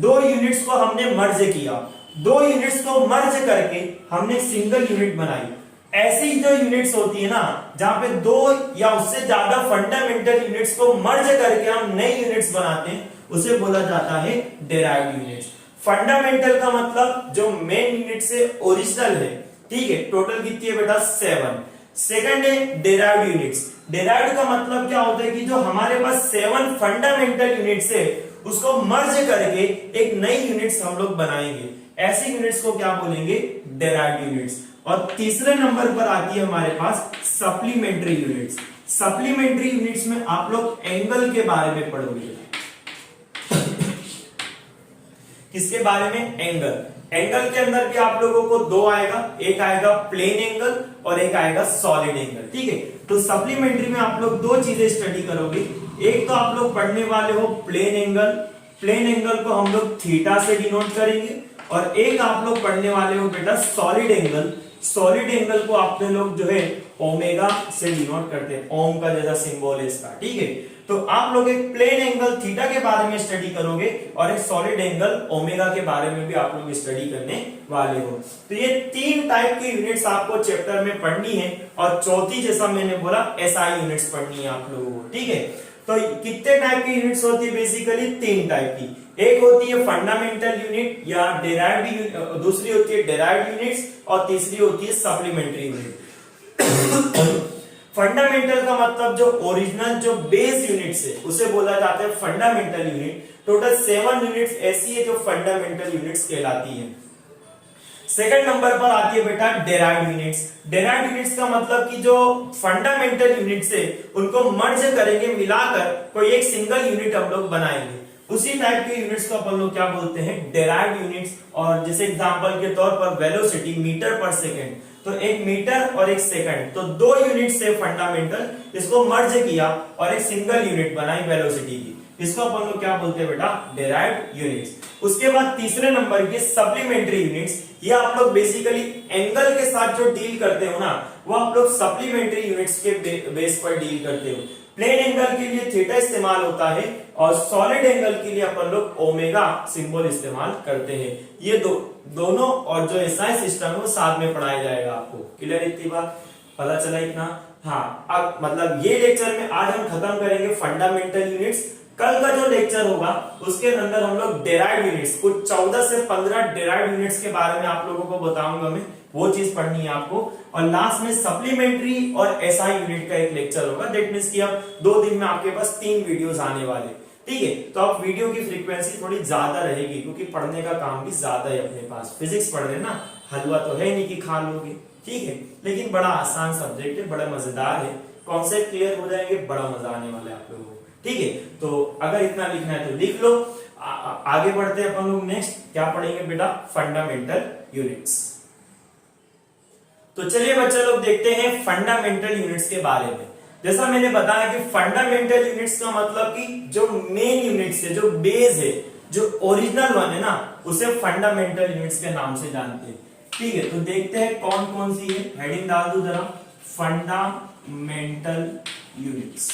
2 यूनिट्स को हमने मर्ज किया, 2 यूनिट्स को मर्ज करके हमने सिंगल यूनिट बनाई। ऐसी जो यूनिट्स होती है ना, जहां पे 2 या उससे ज्यादा फंडामेंटल यूनिट्स को मर्ज करके हम नई यूनिट्स बनाते हैं, उसे बोला जाता है डेराइव्ड यूनिट्स। फंडामेंटल का मतलब जो मेन यूनिट से ओरिजिनल है, ठीक है। टोटल कितनी है बेटा? 7। सेकंड है डेराइव्ड यूनिट्स। डेराइव्ड का मतलब क्या होता है कि जो हमारे पास 7 फंडामेंटल यूनिट्स है उसको मर्ज करके एक नई यूनिट्स हम लोग बनाएंगे। ऐसी यूनिट्स को क्या बोलेंगे? Derived units. और तीसरे नंबर पर आती है हमारे पास सप्लीमेंट्री यूनिट्स। सप्लीमेंट्री यूनिट्स में आप लोग एंगल के बारे में पढ़ोगे। किसके बारे में? एंगल। एंगल के अंदर भी आप लोगों को दो आएगा, एक आएगा प्लेन एंगल और एक आएगा सॉलिड एंगल। ठीक है, तो सप्लीमेंट्री में आप लोग दो चीजें स्टडी करोगे। एक तो आप लोग पढ़ने वाले हो प्लेन एंगल, प्लेन एंगल को हम लोग थीटा से डिनोट करेंगे, और एक आप लोग पढ़ने वाले हो बेटा सॉलिड एंगल। सॉलिड एंगल को आपने लोग जो है ओमेगा से डिनोट करते हैं, ओम का जैसा सिंबल है इसका। ठीक है, तो आप लोग एक प्लेन एंगल थीटा के बारे में स्टडी करोगे और एक सॉलिड एंगल ओमेगा के बारे में भी आप लोग स्टडी करने वाले हो। तो ये तीन टाइप की यूनिट्स आपको चैप्टर में पढ़नी है, और चौथी जैसा मैंने बोला एसआई यूनिट्स पढ़नी है आप लोगों को। ठीक है, तो कितने टाइप की यूनिट्स होती है? बेसिकली तीन टाइप की। एक होती है फंडामेंटल यूनिट या डेराइव्ड यूनिट, दूसरी होती है डेराइव्ड यूनिट्स, और तीसरी होती है सप्लीमेंट्री यूनिट। फंडामेंटल का मतलब जो ओरिजिनल जो बेस यूनिट्स है उसे बोला जाता है फंडामेंटल यूनिट। टोटल 7 यूनिट्स ऐसी है जो फंडामेंटल यूनिट्स कहलाती है। सेकंड नंबर पर आती है बेटा डेराइव्ड यूनिट्स। डेराइव्ड यूनिट्स का मतलब कि जो फंडामेंटल यूनिट्स है उनको मर्ज करेंगे, मिलाकर कोई एक सिंगल यूनिट हम लोग बनाएंगे। उसी टाइप के यूनिट्स को अपन लोग क्या बोलते हैं? Derived units. और जैसे एग्जांपल के तौर पर वेलोसिटी मीटर पर सेकंड, तो एक मीटर और एक सेकंड, तो दो यूनिट से फंडामेंटल, इसको मर्ज किया और एक सिंगल यूनिट बनाई वेलोसिटी की, इसको अपन लोग क्या बोलते हैं बेटा? Derived units. उसके बाद तीसरे नंबर की सप्लीमेंट्री यूनिट्स। ये आप लोग बेसिकली एंगल के साथ जो डील करते हो ना, वो आप लोग सप्लीमेंट्री यूनिट्स के बेस पर डील करते हो। प्लेन एंगल के लिए थीटा इस्तेमाल होता है, और सॉलिड एंगल के लिए अपन लोग ओमेगा सिंबल इस्तेमाल करते हैं। ये दोनों और जो एसआई सिस्टम है वो साथ में पढ़ाया जाएगा आपको। क्लियर इतनी बात पता चला इतना? हाँ, अब मतलब ये लेक्चर में आज हम खत्म करेंगे फंडामेंटल यूनिट्स। कल का जो लेक्चर होगा उसके अंदर हम लोग डेराइव्ड यूनिट्स, कुछ 14 से 15 डेराइव्ड यूनिट्स के बारे में आप लोगों को बताऊंगा मैं, वो चीज पढ़नी है आपको। और लास्ट में सप्लीमेंट्री और एसआई यूनिट का एक लेक्चर होगा। दैट मींस कि अब 2 दिन में आपके पास 3 वीडियोस आने वाले। ठीक है, तो अब वीडियो की फ्रीक्वेंसी थोड़ी ज्यादा रहेगी, क्योंकि पढ़ने का काम भी ज्यादा है अपने पास। फिजिक्स पढ़ रहे ना, हलवा तो है नहीं कि खा लोगे। ठीक है, लेकिन बड़ा आसान सब्जेक्ट है, बड़ा मजेदार है। कॉन्सेप्ट क्लियर हो जाएंगे, बड़ा मजा आने वाला है आप लोगों को। ठीक है, तो अगर इतना लिखना है तो लिख लो। आगे बढ़ते हैं अपन लोग। नेक्स्ट क्या पढ़ेंगे बेटा? Fundamental units. तो चलिए बच्चे लोग देखते हैं फंडामेंटल यूनिट्स के बारे में। जैसा मैंने बताया कि फंडामेंटल यूनिट्स का मतलब कि जो मेन यूनिट्स है, जो बेस है, जो ओरिजिनल वन है ना, उसे फंडामेंटल यूनिट्स के नाम से जानते हैं। ठीक है, तो देखते हैं कौन कौन सी है। हेडिंग डाल दो जरा, फंडामेंटल यूनिट्स।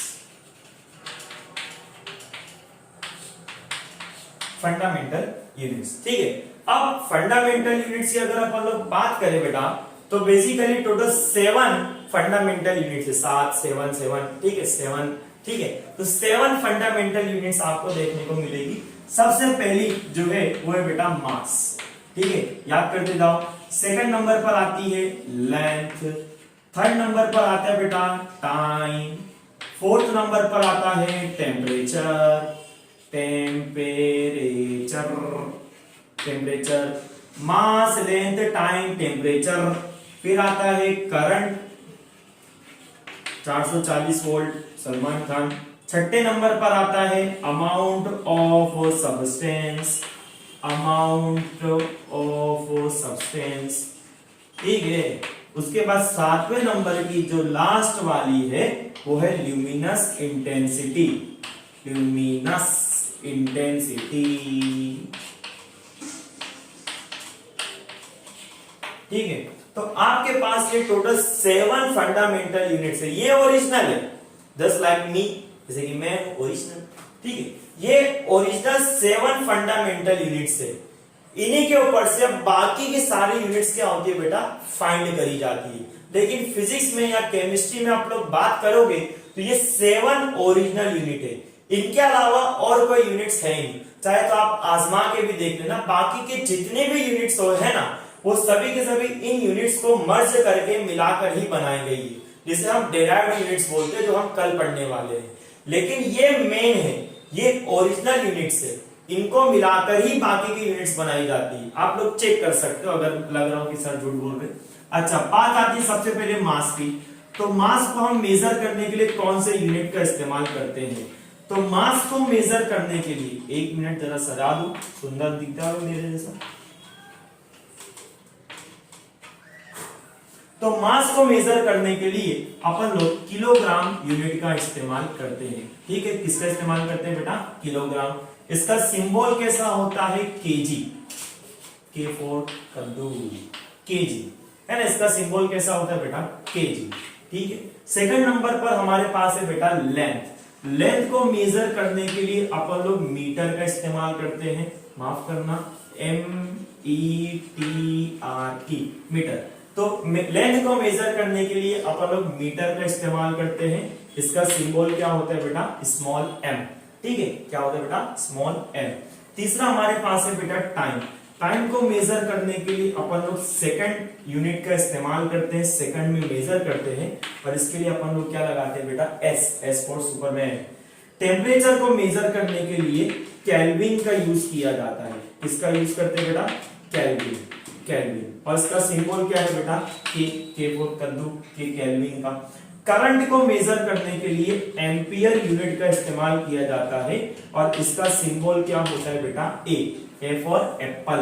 Fundamental units. ठीक है, अब फंडामेंटल यूनिट्स की अगर अपन लोग बात करें बेटा, तो बेसिकली टोटल 7 फंडामेंटल यूनिट्स है। 7 7 7। ठीक है, 7। ठीक है, तो 7 फंडामेंटल यूनिट्स आपको देखने को मिलेगी। सबसे पहली जो है वो है बेटा मास। ठीक है, याद करते जाओ। सेकंड नंबर पर आती है लेंथ। थर्ड नंबर पर आता है बेटा टाइम। फोर्थ नंबर पर आता है टेम्परेचर। टेम्परेचर, मास, लेंथ, टाइम, टेम्परेचर। फिर आता है करंट, 440 वोल्ट, सलमान खान। छठे नंबर पर आता है amount of substance. Amount of substance. ठीक है, उसके बाद 7वें नंबर की जो लास्ट वाली है वो है ल्यूमिनस इंटेंसिटी। Luminous intensity. ठीक है, तो आपके पास ये टोटल 7 फंडामेंटल यूनिट्स है। ये ओरिजिनल है, जस्ट लाइक मी, जैसे कि मैं ओरिजिनल। ठीक है, ये ओरिजिनल 7 फंडामेंटल यूनिट्स है। इन्हीं के ऊपर से अब बाकी की सारी यूनिट्स क्या होती है बेटा? फाइंड करी जाती है। लेकिन फिजिक्स में या केमिस्ट्री में आप लोग बात करोगे तो ये 7 ओरिजिनल यूनिट है। इनके अलावा और कोई यूनिट्स है नहीं। चाहे तो आप आजमा के भी देख लेना, बाकी के जितने भी यूनिट्स है ना, वो सभी के सभी इन यूनिट्स को मर्ज करके मिलाकर ही बनाई गई है, जिसे हम डेराइव्ड यूनिट्स बोलते हैं, जो हम कल पढ़ने वाले हैं। लेकिन ये मेन है, ये ओरिजिनल यूनिट्स है, इनको मिलाकर ही बाकी की यूनिट्स बनाई जाती है। आप लोग चेक कर सकते हो अगर लग रहा हो कि सर झूठ बोल रहे। अच्छा, बात आती है सबसे पहले मास की। तो मास को हम मेजर करने के लिए कौन से यूनिट का इस्तेमाल करते हैं? तो मास को मेजर करने के लिए, एक मिनट जरा सजा दो, सुंदर दिखता है मेरे जैसा। तो मास को मेजर करने के लिए अपन लोग किलोग्राम यूनिट का इस्तेमाल करते हैं। ठीक है, किसका इस्तेमाल करते हैं बेटा? किलोग्राम। इसका सिंबल कैसा होता है? केजी, के फॉर कद्दू, केजी, है ना। इसका सिंबल कैसा होता है बेटा? केजी। ठीक है, सेकंड नंबर पर हमारे पास है बेटा लेंथ। लेंथ को मेजर करने के लिए अपन लोग मीटर का इस्तेमाल करते हैं, माफ करना, METR, मीटर। तो लेंथ को मेजर करने के लिए अपन लोग मीटर का इस्तेमाल करते हैं। इसका सिंबल क्या होता है बेटा? Small m। ठीक है, क्या होता है बेटा? Small m। तीसरा हमारे पास है बेटा टाइम। टाइम को मेजर करने के लिए अपन लोग सेकंड यूनिट का इस्तेमाल करते हैं, सेकंड में मेजर करते हैं, और इसके लिए अपन लोग क्या लगाते हैं बेटा? S for Superman. टेम्परेचर को मेजर करने के लिए केल्विन का यूज किया जाता है। किसका यूज करते हैं बेटा? Kelvin, kelvin. और इसका सिंबल क्या है बेटा? के फॉर कद्दू, के केल्विन का। करंट को मेजर करने के लिए एम्पियर यूनिट का इस्तेमाल किया जाता है, और इसका सिंबल क्या होता है बेटा? A for Apple.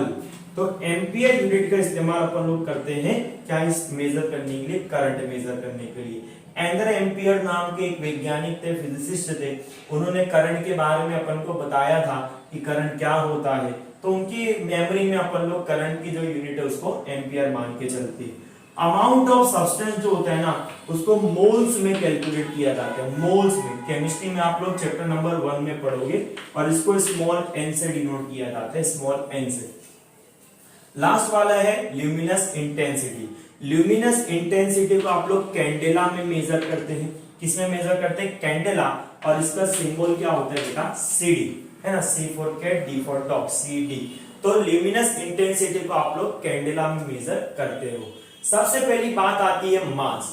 तो एम्पियर यूनिट का इस्तेमाल अपन लोग करते हैं क्या? इस मेजर करने के लिए, करंट मेजर करने के लिए। एंगर एम्पियर नाम के एक वैज्ञानिक थे, फिजिसिस्ट थे, उन्होंने करंट के बारे में अपन को बताया था कि करंट क्या होता है। तो उनकी मेमोरी में अपन लोग करंट की जो यूनिट है उसको एम्पियर मान के चलते हैं। अमाउंट ऑफ सब्सटेंस जो होता है ना, उसको मोल्स में कैलकुलेट किया जाता है, मोल्स में। केमिस्ट्री में आप लोग चैप्टर नंबर 1 में पढ़ोगे, और इसको स्मॉल n से डिनोट किया जाता है, स्मॉल n से। लास्ट वाला है ल्यूमिनस इंटेंसिटी। ल्यूमिनस इंटेंसिटी को आप लोग कैंडेला में मेजर करते हैं। किसमें मेजर करते हैं? कैंडेला। और इसका सिंबल क्या होता है बेटा? CD, है ना। C for cat, D for dog, CD। तो ल्यूमिनस इंटेंसिटी को आप लोग कैंडेला में मेजर करते हो। सबसे पहली बात आती है मास।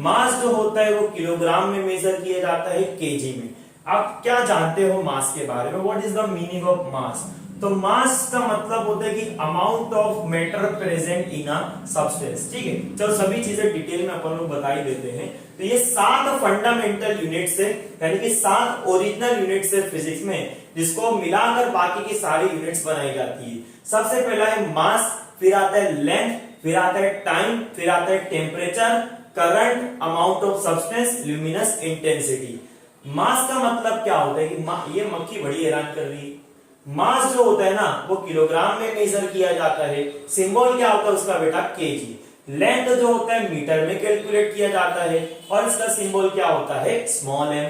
मास जो होता है वो किलोग्राम में मेजर किया जाता है, केजी में। आप क्या जानते हो मास के बारे में? What is the meaning of mass? तो मास का मतलब होता है कि amount of matter present in a substance. ठीक है, चलो सभी चीजें डिटेल में अपन लोग बता ही देते हैं। तो ये 7 फंडामेंटल यूनिट्स है, यानी कि 7 ओरिजिनल यूनिट्स है फिजिक्स में, जिसको मिलाकर बाकी की सारी यूनिट्स बनाई जाती है। सबसे पहला है मास, फिर आता है लेंथ, फिर आता है टाइम, फिर आता है temperature, current, amount of substance, luminous intensity. Mass का मतलब क्या होता है कि ये मक्खी बड़ी हैरान कर रही है। मास जो होता है ना, वो किलोग्राम में मेजर किया जाता है। सिंबल क्या होता है उसका बेटा? केजी। लेंथ जो होता है मीटर में कैलकुलेट किया जाता है, और इसका सिंबल क्या होता है? Small m।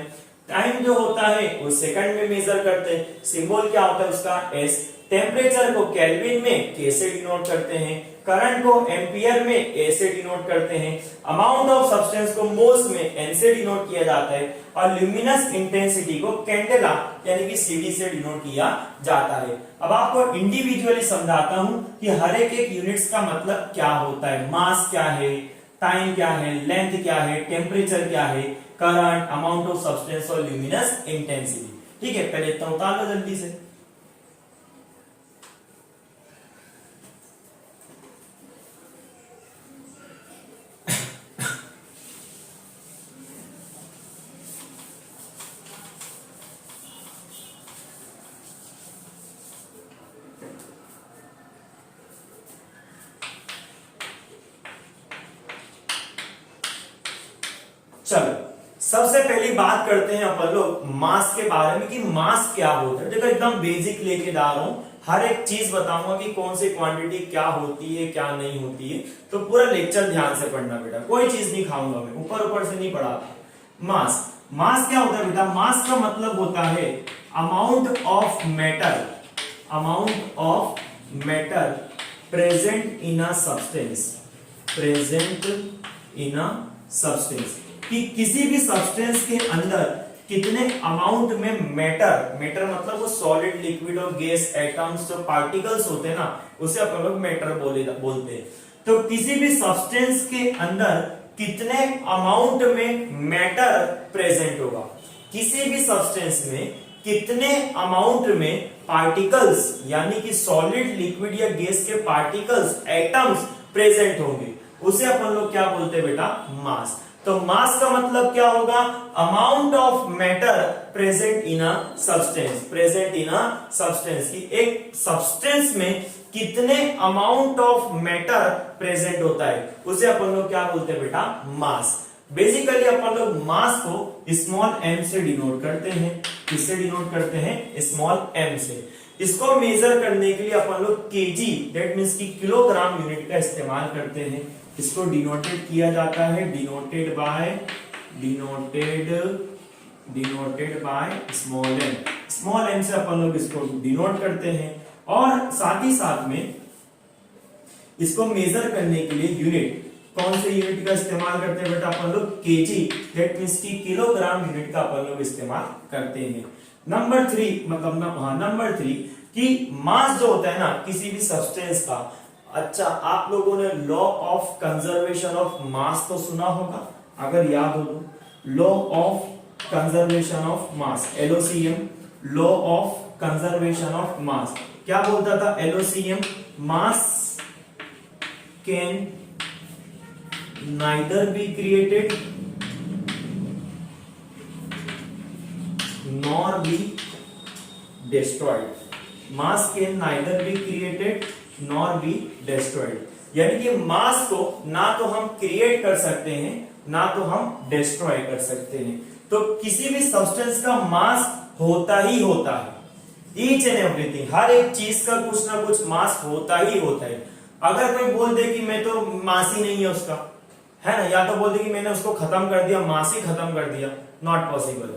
टाइम जो होता है वो सेकंड में मेजर करते हैं, सिंबल क्या होता है उसका? S। टेम्परेचर को केल्विन में K से डिनोट करते हैं, करंट को एम्पियर में A से डिनोट करते हैं, अमाउंट ऑफ सब्सटेंस को मोल्स में N से डिनोट किया जाता है, और ल्यूमिनस इंटेंसिटी को कैंडेला यानी कि CD से डिनोट किया जाता है। अब आपको इंडिविजुअली समझाता हूं कि हर एक यूनिट्स का मतलब क्या होता है। मास क्या है, टाइम क्या है, लेंथ क्या है, टेम्परेचर क्या है, करंट, अमाउंट ऑफ सब्सटेंस और ल्यूमिनस इंटेंसिटी। ठीक है, पहले इतना उतार लो जल्दी से। चलो सबसे पहली बात करते हैं अपन लोग मास के बारे में कि मास क्या होता है। देखो एकदम बेसिक लेके जा रहा हूं, हर एक चीज बताऊंगा कि कौन सी क्वांटिटी क्या होती है क्या नहीं होती है। तो पूरा लेक्चर ध्यान से पढ़ना बेटा, कोई चीज नहीं खाऊंगा मैं, ऊपर ऊपर से नहीं पढ़ाता। मास, मास क्या होता है बेटा? मास का मतलब होता है amount of matter, amount of matter present in a substance, present in a substance, कि किसी भी सब्सटेंस के अंदर कितने अमाउंट में मैटर, मैटर मतलब वो सॉलिड, लिक्विड और गैस, एटम्स, जो पार्टिकल्स होते हैं ना, उसे अपन लोग मैटर बोलते हैं। तो किसी भी सब्सटेंस के अंदर कितने अमाउंट में मैटर प्रेजेंट होगा, किसी भी सब्सटेंस में कितने अमाउंट में पार्टिकल्स यानी कि सॉलिड, लिक्विड या गैस के पार्टिकल्स, एटम्स प्रेजेंट होंगे, उसे अपन लोग क्या बोलते हैं बेटा? मास। तो मास का मतलब क्या होगा, amount of matter present in a substance, present in a substance, की एक सब्सटेंस में कितने अमाउंट ऑफ मैटर प्रेजेंट होता है उसे अपन लोग क्या बोलते हैं बेटा, मास। बेसिकली अपन लोग मास को स्मॉल m से डिनोट करते हैं, किससे डिनोट करते हैं, स्मॉल m से। इसको मेजर करने के लिए अपन लोग केजी दैट मींस की किलोग्राम यूनिट का इस्तेमाल करते हैं। इसको डिनोटेड किया जाता है, डिनोटेड बाय स्मॉल m से अपन लोग इसको डिनोट करते हैं। और साथ ही साथ में इसको मेजर करने के लिए यूनिट, कौन से यूनिट का इस्तेमाल करते हैं बेटा, अपन लोग केजी दैट मींस की किलोग्राम यूनिट का अपन लोग इस्तेमाल करते हैं। नंबर 3 नंबर 3 कि मास जो होता है ना किसी भी सब्सटेंस का, अच्छा आप लोगों ने law of conservation of mass तो सुना होगा, अगर याद हो तो, law of conservation of mass, LOCM, law of conservation of mass क्या बोलता था, LOCM, mass can neither be created nor be destroyed, mass can neither be created nor be destroyed, यानी कि मास को ना तो हम क्रिएट कर सकते हैं ना तो हम डिस्ट्रॉय कर सकते हैं। तो किसी भी सब्सटेंस का मास होता ही होता है, ईच एंड एवरीथिंग, हर एक चीज का कुछ ना कुछ मास होता ही होता है। अगर कोई बोल दे कि मैं तो मास ही नहीं है उसका, है ना, या तो बोल दे कि मैंने उसको खत्म कर दिया, मास ही खत्म कर दिया, नॉट पॉसिबल,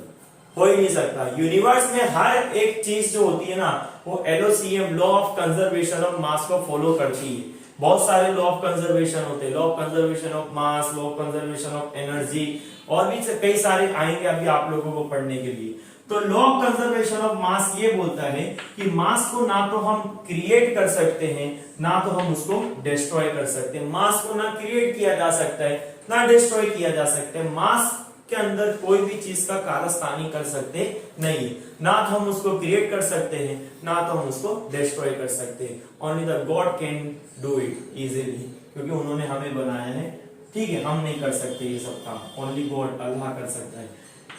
हो ही नहीं सकता। यूनिवर्स में हर एक चीज जो होती है ना वो LOCM, law of conservation of mass को फॉलो करती है। बहुत सारे लॉ ऑफ कंजर्वेशन होते हैं, law of conservation of mass, law of conservation of energy, और भी कई सारे आएंगे अभी आप लोगों को पढ़ने के लिए। तो law of conservation of mass ये बोलता है कि मास को ना तो हम क्रिएट कर सकते हैं ना तो हम उसको डिस्ट्रॉय कर सकते हैं। मास को ना क्रिएट किया जा सकता है ना डिस्ट्रॉय किया जा सकता है। मास के अंदर कोई भी चीज का कारस्तानी कर सकते नहीं, ना तो हम उसको क्रिएट कर सकते हैं ना तो हम उसको डिस्ट्रॉय कर सकते हैं। Only the God can do it easily, क्योंकि उन्होंने हमें बनाया है, ठीक है, हम नहीं कर सकते ये सब काम, ओनली गॉड, अल्लाह कर सकता है,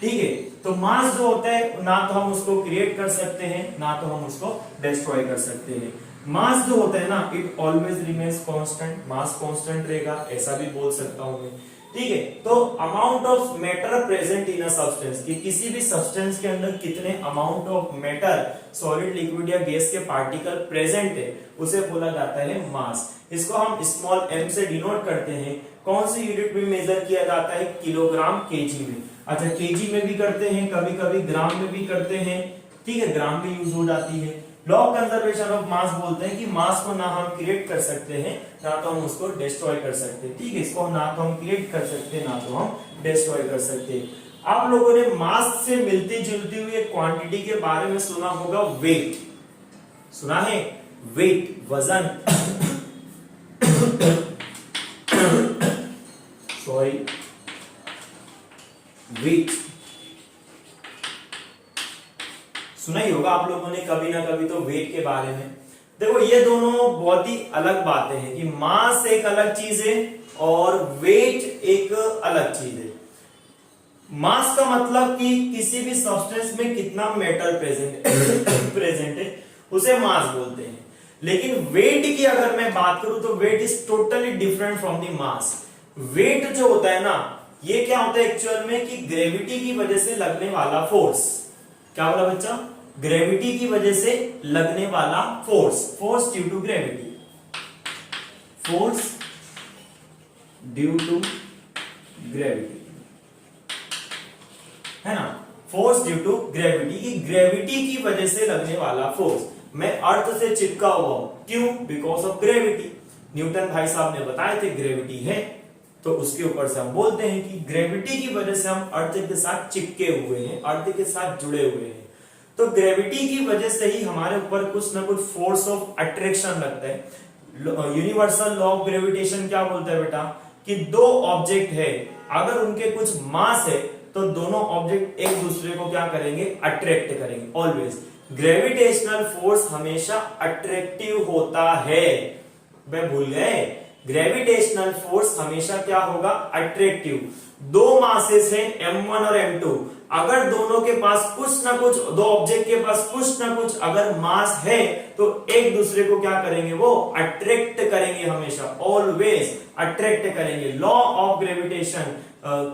ठीक है। तो मास जो होता है ना तो हम उसको क्रिएट कर सकते हैं ना तो हम उसको डिस्ट्रॉय कर सकते हैं। मास जो होता है ना it always remains constant, mass constant रहेगा, ऐसा भी बोल सकता हूं मैं, ठीक है। तो amount of matter present in a substance, कि किसी भी सब्सटेंस के अंदर कितने amount of matter, solid, liquid या गैस के पार्टिकल प्रेजेंट है उसे बोला जाता है मास। इसको हम स्मॉल m से डिनोट करते हैं। कौन सी यूनिट में मेजर किया जाता है, किलोग्राम, केजी में। अच्छा, केजी में भी करते हैं, कभी कभी ग्राम में भी करते हैं, ठीक है, ग्राम में यूज हो जाती है। Law of conservation of mass बोलते हैं कि मास को ना हम क्रिएट कर सकते हैं ना तो हम उसको डिस्ट्रॉय कर सकते हैं, ठीक है। इसको ना तो हम क्रिएट कर सकते हैं ना तो हम डिस्ट्रॉय कर सकते हैं। आप लोगों ने मास से मिलती जुलती हुई एक क्वांटिटी के बारे में सुना होगा, वेट, सुना है, वेट, वजन, सॉरी, वेट सुना ही होगा आप लोगों ने कभी ना कभी तो वेट के बारे में। देखो ये दोनों बहुत ही अलग बातें हैं कि मास एक अलग चीज है और वेट एक अलग चीज है। मास का मतलब कि किसी भी सब्सटेंस में कितना मेटल प्रेजेंट है उसे मास बोलते हैं। लेकिन वेट की अगर मैं बात करूं तो weight is totally different from the mass. Weight जो होता है ना ये क्या होता है एक्चुअल में कि ग्रेविटी की वजह से लगने वाला फोर्स। क्या बोला बच्चा, ग्रेविटी की वजह से लगने वाला force, force due to gravity, force due to gravity, है ना, फोर्स ड्यू टू ग्रेविटी, की ग्रेविटी की वजह से लगने वाला फोर्स। मैं अर्थ से चिपका हुआ हूं, क्यों, बिकॉज ऑफ ग्रेविटी। न्यूटन भाई साहब ने बताए थे ग्रेविटी है, तो उसके ऊपर से हम बोलते हैं कि ग्रेविटी की वजह से हम अर्थ के साथ चिपके हुए हैं, अर्थ के साथ जुड़े हुए हैं। तो ग्रेविटी की वजह से ही हमारे ऊपर कुछ ना कुछ फोर्स ऑफ अट्रैक्शन लगता है। यूनिवर्सल लॉ ऑफ ग्रेविटेशन क्या बोलता है बेटा, कि दो ऑब्जेक्ट है, अगर उनके कुछ मास है तो दोनों ऑब्जेक्ट एक दूसरे को क्या करेंगे, अट्रैक्ट करेंगे। ऑलवेज ग्रेविटेशनल फोर्स हमेशा अट्रैक्टिव होता है। वे भूल गए, ग्रेविटेशनल फोर्स हमेशा क्या होगा, अट्रैक्टिव। दो मासेस है m1 और m2, अगर दोनों के पास कुछ ना कुछ, दो ऑब्जेक्ट के पास कुछ ना कुछ अगर मास है तो एक दूसरे को क्या करेंगे, वो अट्रैक्ट करेंगे, हमेशा ऑलवेज अट्रैक्ट करेंगे। Law of gravitation,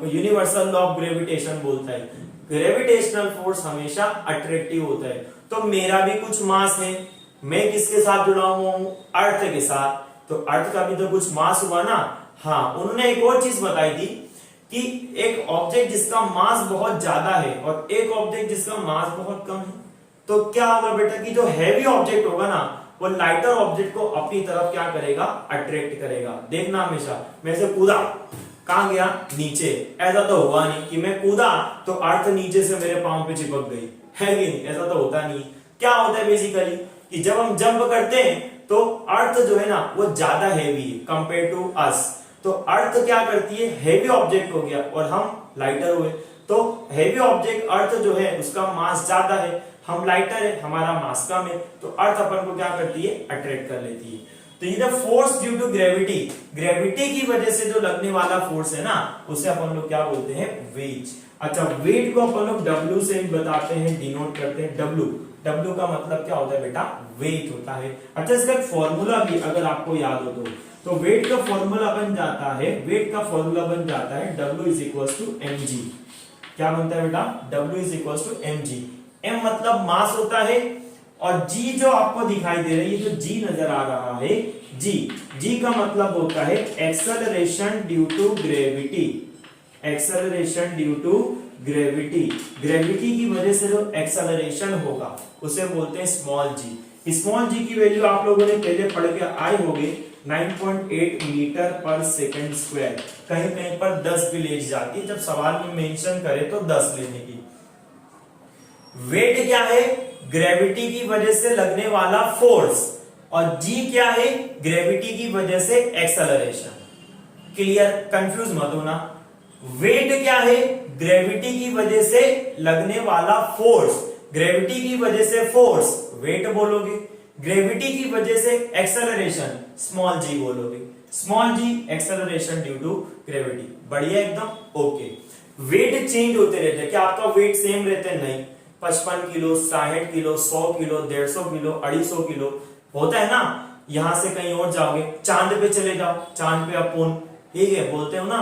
universal law of gravitation बोलता है ग्रेविटेशनल फोर्स हमेशा अट्रैक्टिव होता है। तो मेरा भी कुछ मास है, मैं किसके साथ जुड़ा हुआ हूं, अर्थ के साथ, तो अर्थ का भी तो कुछ मास हुआ ना। हाँ, उन्होंने एक और चीज बताई थी कि एक ऑब्जेक्ट जिसका मास बहुत ज्यादा है और एक ऑब्जेक्ट जिसका मास बहुत कम है, तो क्या होगा बेटा कि जो हैवी ऑब्जेक्ट होगा ना वो लाइटर ऑब्जेक्ट को अपनी तरफ क्या करेगा, अट्रैक्ट करेगा। देखना हमेशा, मैं से कूदा, कहां गया, नीचे, ऐसा तो हुआ नहीं कि मैं कूदा तो अर्थ नीचे से मेरे पांव पे चिपक गई, है कि नहीं, ऐसा तो होता नहीं। क्या होता है बेसिकली कि जब हम जंप करते हैं तो अर्थ जो है ना वो ज्यादा हैवी है कंपेयर टू अस, तो अर्थ क्या करती है, हैवी ऑब्जेक्ट हो गया और हम लाइटर हुए, तो हैवी ऑब्जेक्ट अर्थ जो है उसका मास ज्यादा है, हम लाइटर है, हमारा मास कम है, तो अर्थ अपन को क्या करती है, अट्रैक्ट कर लेती है। तो ये force due to gravity, gravity की वजह से जो लगने वाला फोर्स है ना उसे अपन लोग क्या बोलते हैं, वेट। अच्छा, वेट को अपन लोग W से भी बताते हैं, डिनोट करते हैं, W। W का मतलब क्या होता है बेटा, वेट होता है। अच्छा, इसका फॉर्मूला भी अगर आपको याद हो तो वेट का फॉर्मूला बन जाता है, वेट का फॉर्मूला बन जाता है W is equal to mg। क्या बनता है बेटा, W is equal to mg। m मतलब मास होता है और g जो आपको दिखाई दे रही है, जो g नजर आ रहा है, g का मतलब होता है acceleration due to gravity, acceleration due to gravity. Gravity की वजह से जो एक्सेलरेशन होगा उसे बोलते हैं स्मॉल जी। स्मॉल जी की वैल्यू आप लोगों ने पहले पढ़ के आए होंगे, 9.8 मीटर पर सेकंड स्क्वायर। कहीं कहीं पर 10 भी ले जाती है, जब सवाल में मेंशन करे तो 10 लेने की। वेट क्या है, ग्रेविटी की वजह से लगने वाला फोर्स, और जी क्या है, ग्रेविटी की वजह से एक्सेलरेशन। क्लियर, कंफ्यूज मत होना। वेट क्या है, ग्रेविटी की वजह से लगने वाला फोर्स, ग्रेविटी की वजह से फोर्स वेट बोलोगे, ग्रेविटी की वजह से एक्सेलरेशन स्मॉल जी बोलोगे, small G acceleration due to gravity. बढ़िया एकदम, ओके। वेट चेंज होते रहते हैं, क्या आपका वेट सेम रहता है, नहीं। 55 kilo, 60 kilo, 100 kilo, 150 kilo, 250 kilo होता है ना। यहां से कहीं और जाओगे, चांद पे चले जाओ, चांद पे अपुन, ठीक है, बोलते हो ना,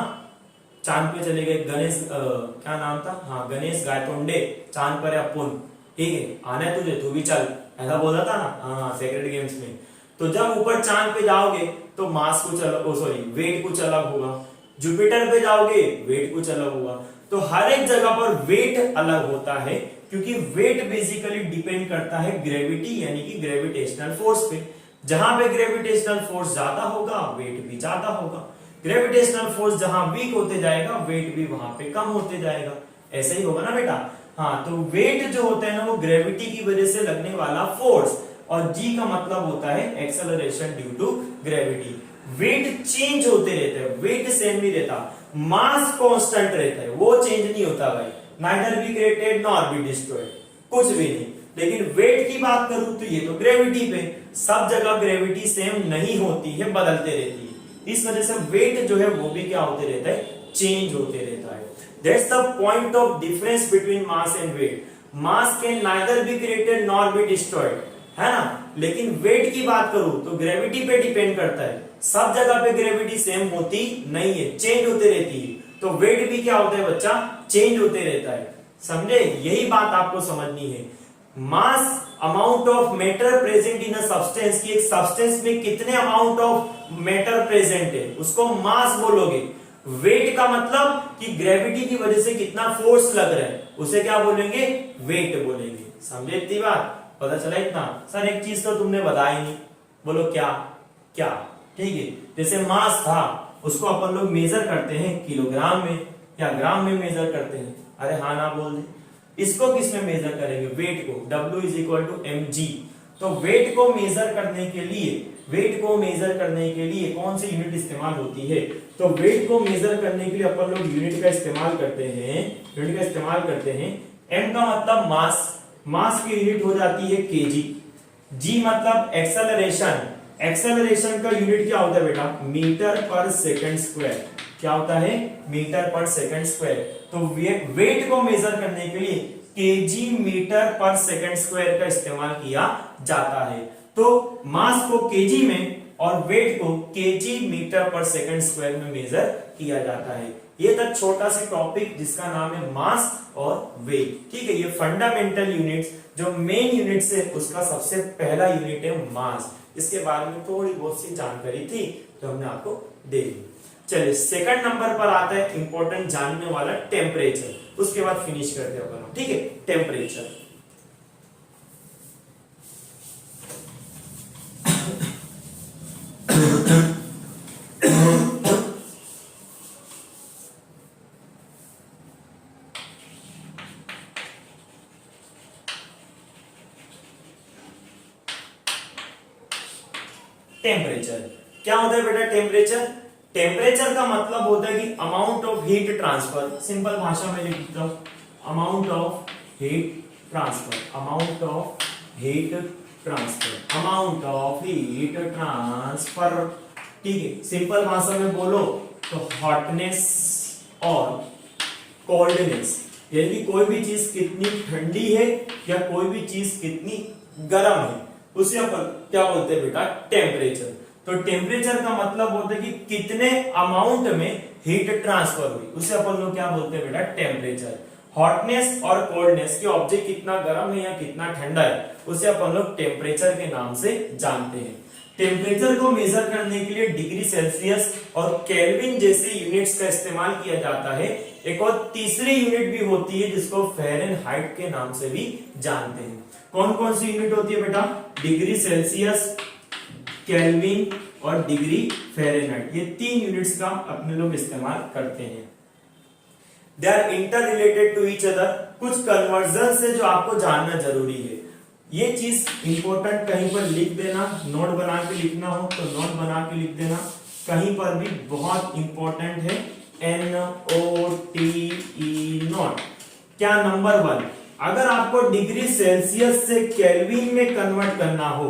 चांद पे चले गए, गणेश क्या नाम था, हाँ गणेश गायतोंडे, चांद पर अपुन, ठीक है, आना है तुझे, तू भी चल, ऐसा बोला था ना, हाँ सेक्रेट गेम्स में। तो जब ऊपर चांद पे जाओगे तो मास कुछ अलग, सॉरी वेट कुछ अलग होगा, जुपिटर पे जाओगे वेट कुछ अलग होगा। तो हर एक जगह पर वेट अलग होता है, क्योंकि वेट बेसिकली डिपेंड करता है ग्रेविटी यानी कि ग्रेविटेशनल फोर्स पे। जहां पे ग्रेविटेशनल फोर्स ज्यादा होगा वेट भी ज्यादा होगा, ग्रेविटेशनल फोर्स जहां वीक होते जाएगा वेट भी वहां पे कम होते जाएगा। ऐसा ही होगा ना बेटा। हाँ, तो वेट जो होता है ना वो ग्रेविटी की वजह से लगने वाला फोर्स, और जी का मतलब होता है acceleration due to gravity. Weight change होते रहते हैं, वेट सेम नहीं रहता, मास कांस्टेंट रहता है, वो चेंज नहीं होता भाई, neither be created nor be destroyed, कुछ भी नहीं। लेकिन वेट की बात करूं तो ये तो ग्रेविटी पे, सब जगह ग्रेविटी सेम नहीं होती है, बदलते रहती है, इस वजह से वेट जो है वो भी क्या होते रहता है, चेंज होते रहता है। That's the point of difference between mass and weight. Mass can neither be created nor be destroyed, है ना। लेकिन वेट की बात करूं तो ग्रेविटी पे डिपेंड करता है, सब जगह पे ग्रेविटी सेम होती नहीं है, चेंज होते रहती है। तो वेट भी क्या होता है बच्चा, चेंज होते रहता है, समझे, यही बात आपको समझनी है। Mass amount of matter present in a substance, की एक सब्सटेंस में कितने अमाउंट ऑफ मैटर प्रेजेंट है उसको मास बोलोगे। वेट का मतलब कि ग्रेविटी की वजह से कितना फोर्स लग रहा है उसे क्या बोलेंगे, वेट बोलेंगे। समझे इतनी बात, पता चला इतना। सर एक चीज तो तुमने बताई नहीं, बोलो क्या, क्या, ठीक है। जैसे मास था उसको अपन लोग मेजर करते हैं किलोग्राम में या ग्राम में मेजर करते हैं, अरे हाँ ना बोल दे। इसको किस में मेजर करेंगे, वेट को, W is equal to mg। तो वेट को मेजर करने के लिए, वेट को मेजर करने के लिए कौन सी यूनिट इस्तेमाल होती है, तो वेट को मेजर करने के लिए अपन लोग यूनिट का इस्तेमाल करते हैं, यूनिट का इस्तेमाल करते हैं। m का मतलब मास, मास की यूनिट हो जाती है kg, g मतलब एक्सेलरेशन, एक्सेलरेशन का यूनिट क्या होता है बेटा, मीटर पर सेकंड स्क्वायर, क्या होता है, मीटर पर सेकंड स्क्वायर। तो वेट को मेजर करने के लिए केजी मीटर पर सेकंड स्क्वायर का इस्तेमाल किया जाता है। तो मास को केजी में और वेट को केजी मीटर पर सेकंड स्क्वायर में मेजर किया जाता है। ये था छोटा सा टॉपिक जिसका नाम है मास और वेट। ठीक है, ये फंडामेंटल यूनिट्स जो मेन यूनिट्स है उसका सबसे पहला यूनिट है मास। इसके बारे में थोड़ी बहुत सी जानकारी थी तो हमने आपको दे दी। चलिए सेकंड नंबर पर आता है इंपॉर्टेंट जानने वाला टेम्परेचर, उसके बाद फिनिश करते हैं अपन। ठीक है, टेम्परेचर। टेम्परेचर क्या होता है बेटा? टेम्परेचर, टेम्परेचर का मतलब होता है कि amount of heat transfer. Simple भाषा में लिख देता हूं, amount of heat transfer, amount of heat transfer, amount of heat transfer. ठीक है, सिंपल भाषा में बोलो तो हॉटनेस और कोल्डनेस, यानी कोई भी चीज कितनी ठंडी है या कोई भी चीज कितनी गर्म है उसे अपन क्या बोलते हैं बेटा? टेम्परेचर। तो टेम्परेचर का मतलब होता है कि कितने अमाउंट में हीट ट्रांसफर हुई, उसे अपन लोग क्या बोलते हैं बेटा? टेम्परेचर। हॉटनेस और कोल्डनेस, कि ऑब्जेक्ट कितना गर्म है या कितना ठंडा है, उसे अपन लोग टेम्परेचर के नाम से जानते हैं। टेम्परेचर को मेजर करने के लिए डिग्री सेल्सियस और केल्विन जैसे यूनिट्स का इस्तेमाल किया जाता है। एक और तीसरी यूनिट भी होती है जिसको फ़ारेनहाइट के नाम से भी जानते हैं। कौन कौन सी यूनिट होती है बेटा? डिग्री सेल्सियस, केल्विन और डिग्री फ़ारेनहाइट। ये तीन यूनिट्स का अपने लोग इस्तेमाल करते हैं। They are interrelated to each other. कुछ कन्वर्जन से जो आपको जानना जरूरी है, ये चीज इंपॉर्टेंट कहीं पर लिख देना, नोट बना के लिखना हो तो नोट बना के लिख देना, कहीं पर भी बहुत इंपॉर्टेंट है। NOTE note. क्या? नंबर 1, अगर आपको डिग्री सेल्सियस से केल्विन में कन्वर्ट करना हो,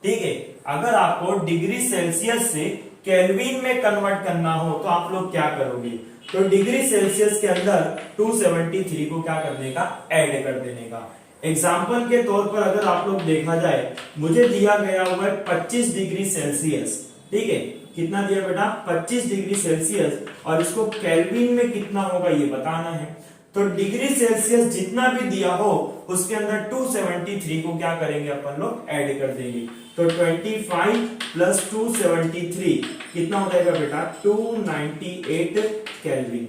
ठीक है, अगर आपको डिग्री सेल्सियस से केल्विन में कन्वर्ट करना हो तो आप लोग क्या करोगे? तो डिग्री सेल्सियस के अंदर 273 को क्या करने का? ऐड कर देने का। एग्जाम्पल के तौर पर अगर आप लोग देखा जाए, मुझे दिया गया हुआ है 25 डिग्री सेल्सियस। ठीक है, कितना दिया बेटा? 25 डिग्री सेल्सियस, और इसको केल्विन में कितना होगा ये बताना है। तो डिग्री सेल्सियस जितना भी दिया हो उसके अंदर 273 को क्या करेंगे अपन लोग? ऐड कर देंगे। तो 25 प्लस 273 कितना हो जाएगा बेटा? 298 केल्विन।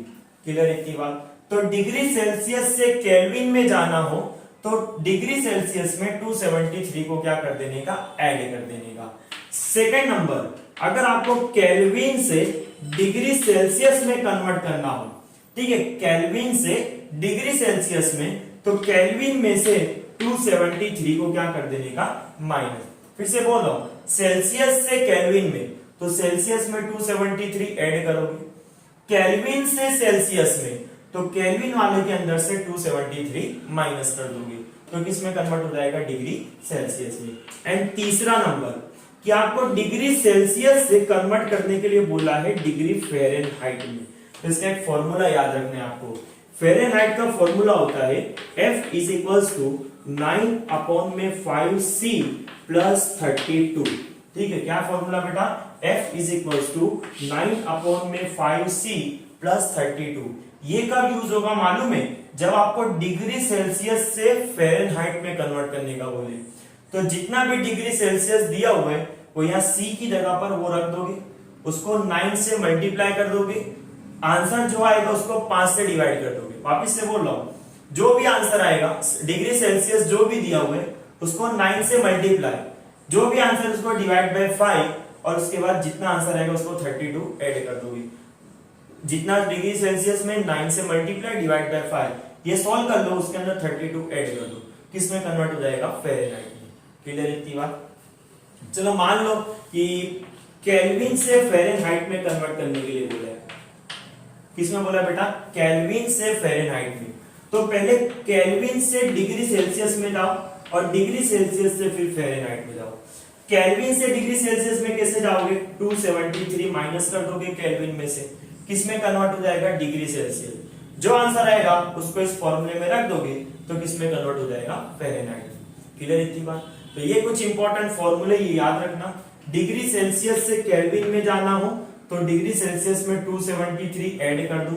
क्लियर इतनी बात? तो डिग्री सेल्सियस से केल्विन में जाना हो तो डिग्री सेल्सियस में 273 को क्या कर देने का? ऐड कर देने का। सेकेंड नंबर, अगर आपको केल्विन से डिग्री सेल्सियस में कन्वर्ट करना हो, ठीक है, केल्विन से डिग्री सेल्सियस में, तो केल्विन में से 273 को क्या कर देने का? माइनस। फिर से बोल रहा हूं, सेल्सियस से केल्विन में, तो सेल्सियस में 273 ऐड करोगे, केल्विन से सेल्सियस में, तो केल्विन वाले के अंदर से 273 माइनस कर दोगे, तो किस में कन्वर्ट हो जाएगा? डिग्री सेल्सियस में। एंड तीसरा नंबर, कि आपको डिग्री सेल्सियस से कन्वर्ट करने के लिए बोला है डिग्री फ़ारेनहाइट में। तो इसका एक फॉर्मूला याद रखना है आपको। फ़ारेनहाइट का फॉर्मूला होता है F is equals to 9/5C plus 32। ठीक है, क्या फॉर्मूला बेटा? F is equals to 9/5C plus 32। ये कब यूज होगा मालूम है? जब आपको डिग्री सेल्सियस से फ़ारेनहाइट में कन्वर्ट करने का बोले, तो जितना भी डिग्री सेल्सियस दिया हुआ है वो यहाँ C की जगह पर वो रख दोगे, उसको 9 से मल्टीप्लाई कर दोगे, आंसर जो आएगा उसको 5 से डिवाइड कर दोगे। वापिस से बोल रहा हूं, जो भी आंसर आएगा डिग्री सेल्सियस जो भी दिया हुआ है उसको 9 से मल्टीप्लाई, जो भी आंसर उसको डिवाइड बाय 5, और उसके बाद जितना आंसर आएगा उसको 32 ऐड कर दोगे। जितना डिग्री सेल्सियस में 9 से मल्टीप्लाई डिवाइड बाय 5, ये सॉल्व कर लो, उसके अंदर 32 ऐड कर दो, किस में कन्वर्ट हो जाएगा? फ़ारेनहाइट में। क्लियर इतनी बात? चलो मान लो कि केल्विन से फ़ारेनहाइट में कन्वर्ट करने के लिए बोला है। किसमें बोला बेटा? केल्विन से फ़ारेनहाइट में। तो पहले केल्विन से डिग्री सेल्सियस में जाओ और डिग्री सेल्सियस से फिर फ़ारेनहाइट में जाओ। केल्विन से डिग्री सेल्सियस में कैसे जाओगे? 273 माइनस कर दोगे केल्विन में से, किस में कन्वर्ट हो जाएगा, डिग्री सेल्सियस। जो आंसर आएगा उसको इस फॉर्मूले में रख दोगे तो किस में कन्वर्ट हो जाएगा, फ़ारेनहाइट। क्लियर इतनी बात। तो ये कुछ इंपॉर्टेंट फॉर्मूले ये याद रखना। डिग्री सेल्सियस से केल्विन में जाना हो तो डिग्री सेल्सियस में 273 ऐड कर दो,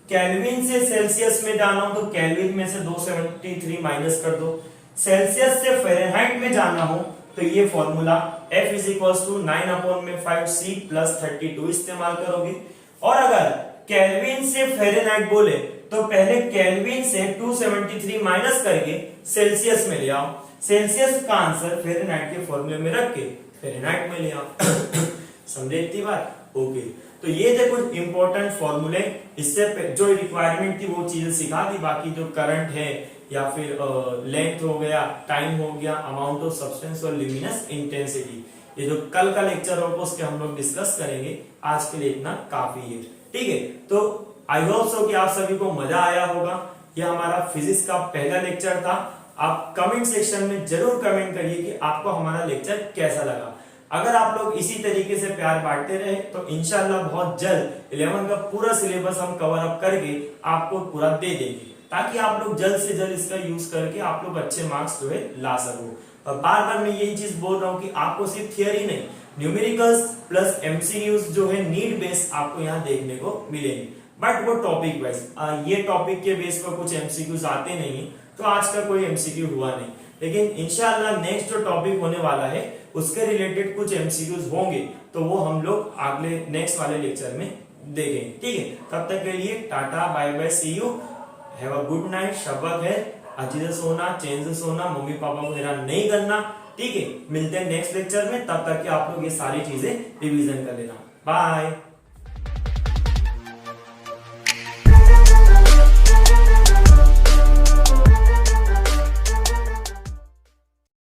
केल्विन से सेल्सियस में जाना हो तो केल्विन में से 273 माइनस कर दो, सेल्सियस से फ़ारेनहाइट में जाना हो तो ये formula F is equals to 9/5C + 32 इस्तेमाल करोगे। और अगर केल्विन से फ़ारेनहाइट बोले तो पहले केल्विन से 273 माइनस करके सेल्सियस में ले आओ, सेल्सियस का आंसर फ़ारेनहाइट के फॉर्मूले में रख के फ़ारेनहाइट में ले आओ। समझे इतनी बात? ओके। तो ये थे कुछ इंपॉर्टेंट फॉर्मूले, इससे जो रिक्वायरमेंट थी वो चीजें सिखा दी। बाकी जो करंट है या फिर लेंथ हो गया, टाइम हो गया, अमाउंट ऑफ सब्सटेंस और ल्यूमिनस इंटेंसिटी, ये जो कल का लेक्चर होगा उसके हम लोग डिस्कस करेंगे। आज के लिए इतना काफी है, ठीक है। तो आई होप सो कि आप सभी को मजा आया होगा। यह हमारा फिजिक्स का पहला लेक्चर था। आप कमेंट सेक्शन में जरूर कमेंट करिए कि आपको हमारा लेक्चर कैसा लगा। अगर आप लोग इसी तरीके से प्यार बांटते रहे तो इंशाल्लाह बहुत जल्द 11 का पूरा सिलेबस हम कवर अप करके आपको पूरा दे देंगे, ताकि आप लोग जल्द से जल्द इसका यूज करके आप लोग अच्छे मार्क्स जो है ला सको। और बार बार मैं यही चीज बोल रहा हूँ कि आपको सिर्फ थियरी नहीं, न्यूमेरिकल्स प्लस एमसीक्यूज जो है नीड बेस आपको यहाँ देखने को मिलेंगे, बट वो टॉपिक वाइज। ये टॉपिक के बेस पर कुछ एमसीक्यूज आते नहीं है, तो आज का कोई एमसीक्यू हुआ नहीं, लेकिन इंशाल्लाह नेक्स्ट जो टॉपिक होने वाला है उसके रिलेटेड कुछ एमसीक्यूज होंगे, तो वो हम लोग अगले नेक्स्ट वाले लेक्चर में देखेंगे, ठीक है। तब तक के लिए tata, bye bye, see you, have a good night. शबक है, अच्छे से सोना, चैन से सोना, मम्मी पापा को हैरान नहीं करना, ठीक है। मिलते हैं नेक्स्ट लेक्चर में, तब तक के आप लोग ये सारी चीजें रिवीजन कर लेना। बाय।